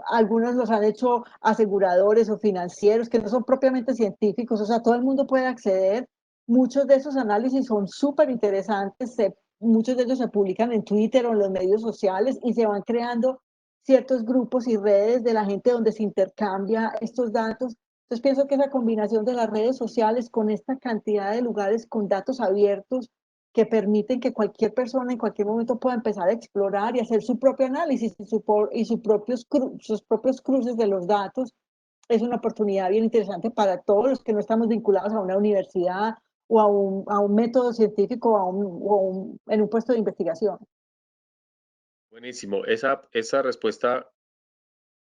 algunos los han hecho aseguradores o financieros, que no son propiamente científicos, o sea, todo el mundo puede acceder. Muchos de esos análisis son súper interesantes, muchos de ellos se publican en Twitter o en los medios sociales y se van creando ciertos grupos y redes de la gente donde se intercambia estos datos. Entonces pienso que esa combinación de las redes sociales con esta cantidad de lugares con datos abiertos que permiten que cualquier persona en cualquier momento pueda empezar a explorar y hacer su propio análisis y sus propios cruces de los datos, es una oportunidad bien interesante para todos los que no estamos vinculados a una universidad o a un método científico en un puesto de investigación. Buenísimo. Esa respuesta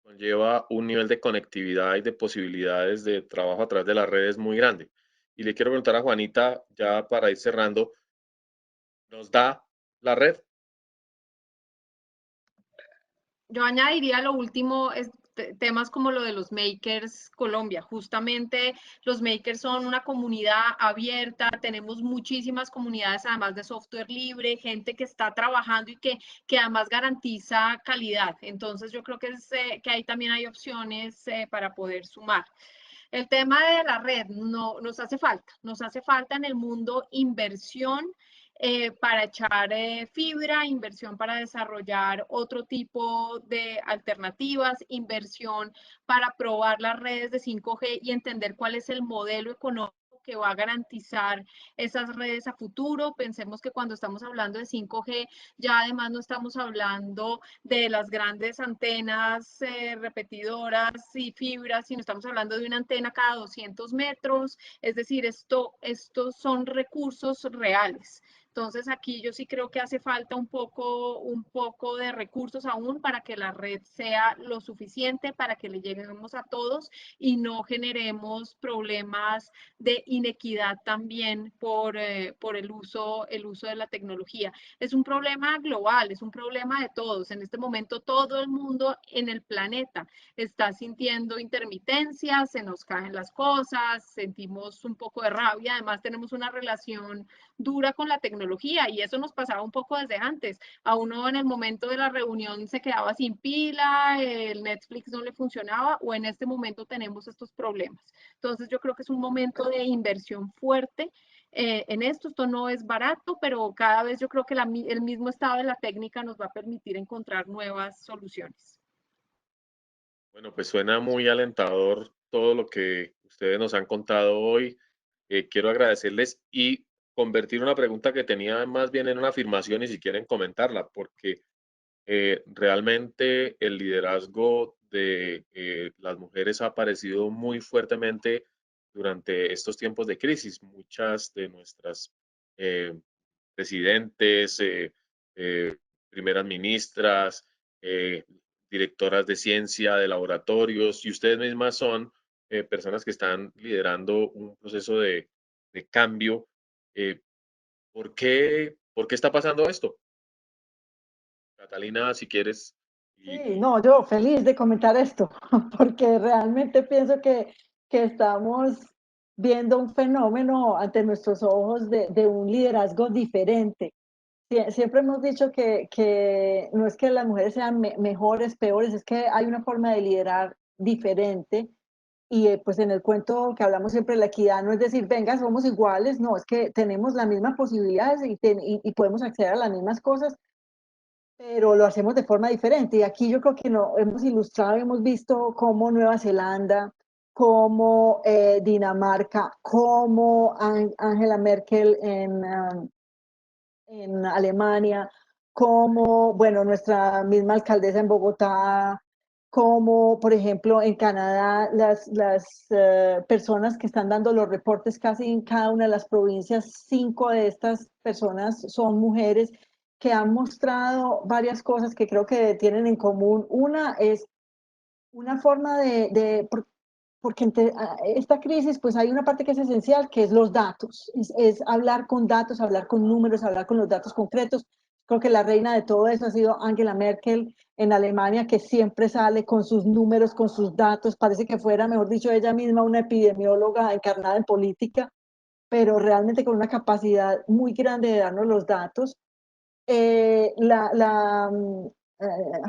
conlleva un nivel de conectividad y de posibilidades de trabajo a través de las redes muy grande. Y le quiero preguntar a Juanita, ya para ir cerrando, ¿nos da la red? Yo añadiría lo último, temas como lo de los Makers Colombia. Justamente los Makers son una comunidad abierta, tenemos muchísimas comunidades además de software libre, gente que está trabajando y que además garantiza calidad. Entonces yo creo que ahí también hay opciones para poder sumar. El tema de la red nos hace falta en el mundo inversión para echar fibra, inversión para desarrollar otro tipo de alternativas, inversión para probar las redes de 5G y entender cuál es el modelo económico que va a garantizar esas redes a futuro. Pensemos que cuando estamos hablando de 5G, ya además no estamos hablando de las grandes antenas repetidoras y fibras, sino estamos hablando de una antena cada 200 metros. Es decir, estos son recursos reales. Entonces aquí yo sí creo que hace falta un poco de recursos aún para que la red sea lo suficiente, para que le lleguemos a todos y no generemos problemas de inequidad también por el uso de la tecnología. Es un problema global, es un problema de todos. En este momento todo el mundo en el planeta está sintiendo intermitencia, se nos caen las cosas, sentimos un poco de rabia, además tenemos una relación dura con la tecnología y eso nos pasaba un poco desde antes. A uno en el momento de la reunión se quedaba sin pila, el Netflix no le funcionaba o en este momento tenemos estos problemas. Entonces yo creo que es un momento de inversión fuerte en esto no es barato, pero cada vez yo creo que el mismo estado de la técnica nos va a permitir encontrar nuevas soluciones. Bueno, pues suena muy alentador todo lo que ustedes nos han contado hoy. Quiero agradecerles y convertir una pregunta que tenía más bien en una afirmación y si quieren comentarla, porque realmente el liderazgo de las mujeres ha aparecido muy fuertemente durante estos tiempos de crisis. Muchas de nuestras eh, presidentes, primeras ministras, directoras de ciencia, de laboratorios, y ustedes mismas son personas que están liderando un proceso de cambio. Eh, por qué está pasando esto? Catalina, si quieres. Sí, no, yo feliz de comentar esto, porque realmente pienso que estamos viendo un fenómeno ante nuestros ojos de un liderazgo diferente. Siempre hemos dicho que no es que las mujeres sean mejores, peores, es que hay una forma de liderar diferente. Y pues en el cuento que hablamos siempre de la equidad, no es decir, venga, somos iguales, no, es que tenemos las mismas posibilidades y podemos acceder a las mismas cosas, pero lo hacemos de forma diferente. Y aquí yo creo que no, hemos ilustrado, hemos visto cómo Nueva Zelanda, cómo Dinamarca, cómo Angela Merkel en Alemania, como, bueno, nuestra misma alcaldesa en Bogotá, como, por ejemplo, en Canadá, las personas que están dando los reportes casi en cada una de las provincias, 5 de estas personas son mujeres que han mostrado varias cosas que creo que tienen en común. Una es una forma porque entre esta crisis, pues hay una parte que es esencial, que es los datos, es hablar con datos, hablar con números, hablar con los datos concretos. Creo que la reina de todo eso ha sido Angela Merkel en Alemania, que siempre sale con sus números, con sus datos, parece que fuera, mejor dicho, ella misma una epidemióloga encarnada en política, pero realmente con una capacidad muy grande de darnos los datos.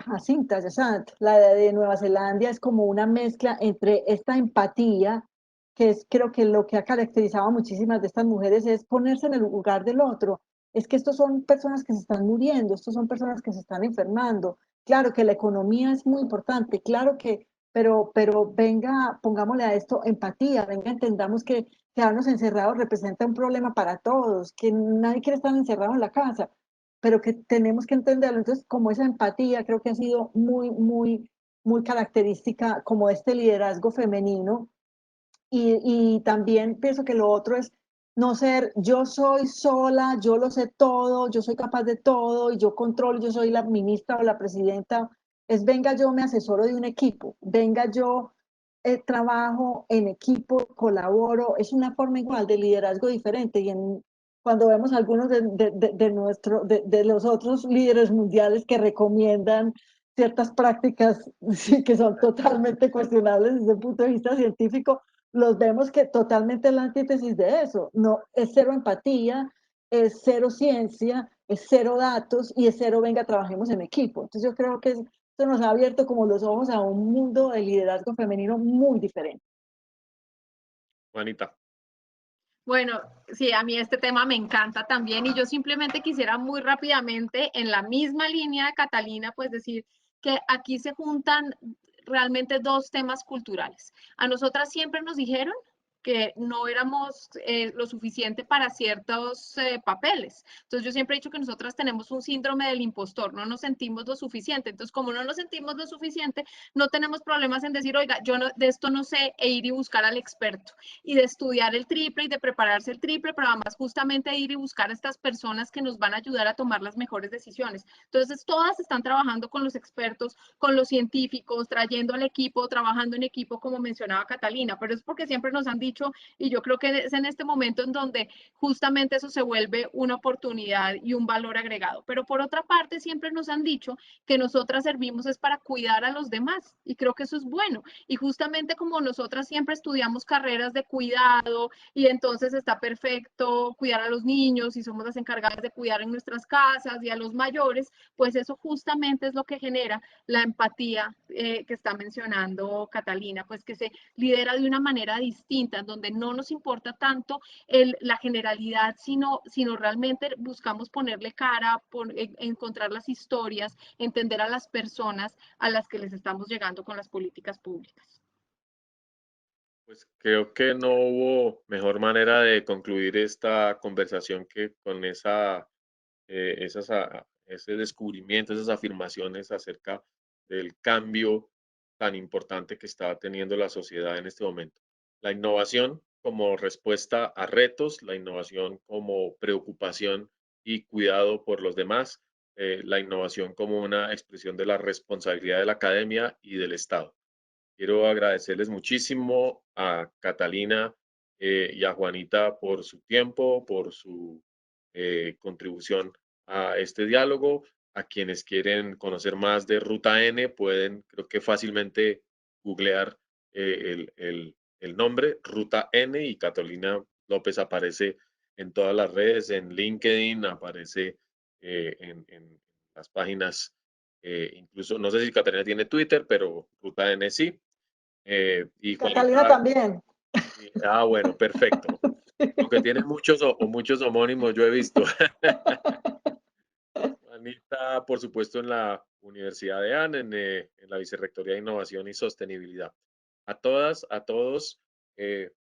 Jacinta Yassant, la de Nueva Zelanda, es como una mezcla entre esta empatía, que es creo que lo que ha caracterizado a muchísimas de estas mujeres es ponerse en el lugar del otro. Es que estos son personas que se están muriendo, estos son personas que se están enfermando. Claro que la economía es muy importante, claro que, pero venga, pongámosle a esto empatía, venga, entendamos que quedarnos encerrados representa un problema para todos, que nadie quiere estar encerrado en la casa, pero que tenemos que entenderlo. Entonces, como esa empatía creo que ha sido muy característica como este liderazgo femenino. Y también pienso que lo otro es no ser yo soy sola, yo lo sé todo, yo soy capaz de todo y yo controlo, yo soy la ministra o la presidenta. Es venga, yo me asesoro de un equipo, venga, yo trabajo en equipo, colaboro. Es una forma igual de liderazgo diferente. Cuando vemos algunos de los otros líderes mundiales que recomiendan ciertas prácticas sí, que son totalmente cuestionables desde el punto de vista científico, los vemos que totalmente la antítesis de eso. No, es cero empatía, es cero ciencia, es cero datos y es cero venga, trabajemos en equipo. Entonces yo creo que esto nos ha abierto como los ojos a un mundo de liderazgo femenino muy diferente. Juanita. Bueno, sí, a mí este tema me encanta también y yo simplemente quisiera muy rápidamente, en la misma línea de Catalina, pues decir que aquí se juntan realmente dos temas culturales. A nosotras siempre nos dijeron que no éramos lo suficiente para ciertos papeles. Entonces yo siempre he dicho que nosotras tenemos un síndrome del impostor, no nos sentimos lo suficiente. Entonces como no nos sentimos lo suficiente, no tenemos problemas en decir, oiga, yo no, de esto no sé, e ir y buscar al experto y de estudiar el triple y de prepararse el triple, pero además justamente ir y buscar a estas personas que nos van a ayudar a tomar las mejores decisiones. Entonces todas están trabajando con los expertos, con los científicos, trayendo al equipo, trabajando en equipo, como mencionaba Catalina, pero es porque siempre nos han dicho, y yo creo que es en este momento en donde justamente eso se vuelve una oportunidad y un valor agregado. Pero por otra parte, siempre nos han dicho que nosotras servimos es para cuidar a los demás, y creo que eso es bueno. Y justamente como nosotras siempre estudiamos carreras de cuidado, y entonces está perfecto cuidar a los niños y somos las encargadas de cuidar en nuestras casas y a los mayores, pues eso justamente es lo que genera la empatía que está mencionando Catalina, pues que se lidera de una manera distinta, donde no nos importa tanto la generalidad, sino realmente buscamos ponerle cara, encontrar las historias, entender a las personas a las que les estamos llegando con las políticas públicas. Pues creo que no hubo mejor manera de concluir esta conversación que con ese descubrimiento, esas afirmaciones acerca del cambio tan importante que está teniendo la sociedad en este momento. La innovación como respuesta a retos, la innovación como preocupación y cuidado por los demás, la innovación como una expresión de la responsabilidad de la academia y del Estado. Quiero agradecerles muchísimo a Catalina y a Juanita por su tiempo, por su contribución a este diálogo. A quienes quieren conocer más de Ruta N, pueden, creo que fácilmente googlear el nombre, Ruta N, y Catalina López aparece en todas las redes, en LinkedIn, aparece en las páginas, incluso, no sé si Catalina tiene Twitter, pero Ruta N sí. Y Catalina Juanita, también. bueno, perfecto. Aunque tiene muchos o muchos homónimos, yo he visto. Juanita, por supuesto, en la Universidad de AN, en la Vicerrectoría de Innovación y Sostenibilidad. A todas, a todos,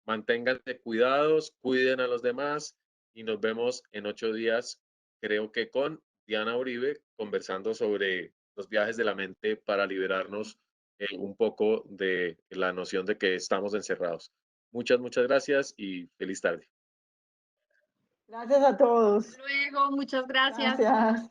manténganse cuidados, cuiden a los demás y nos vemos en 8 días, creo que con Diana Uribe, conversando sobre los viajes de la mente para liberarnos un poco de la noción de que estamos encerrados. Muchas gracias y feliz tarde. Gracias a todos. Hasta luego, muchas gracias. Gracias.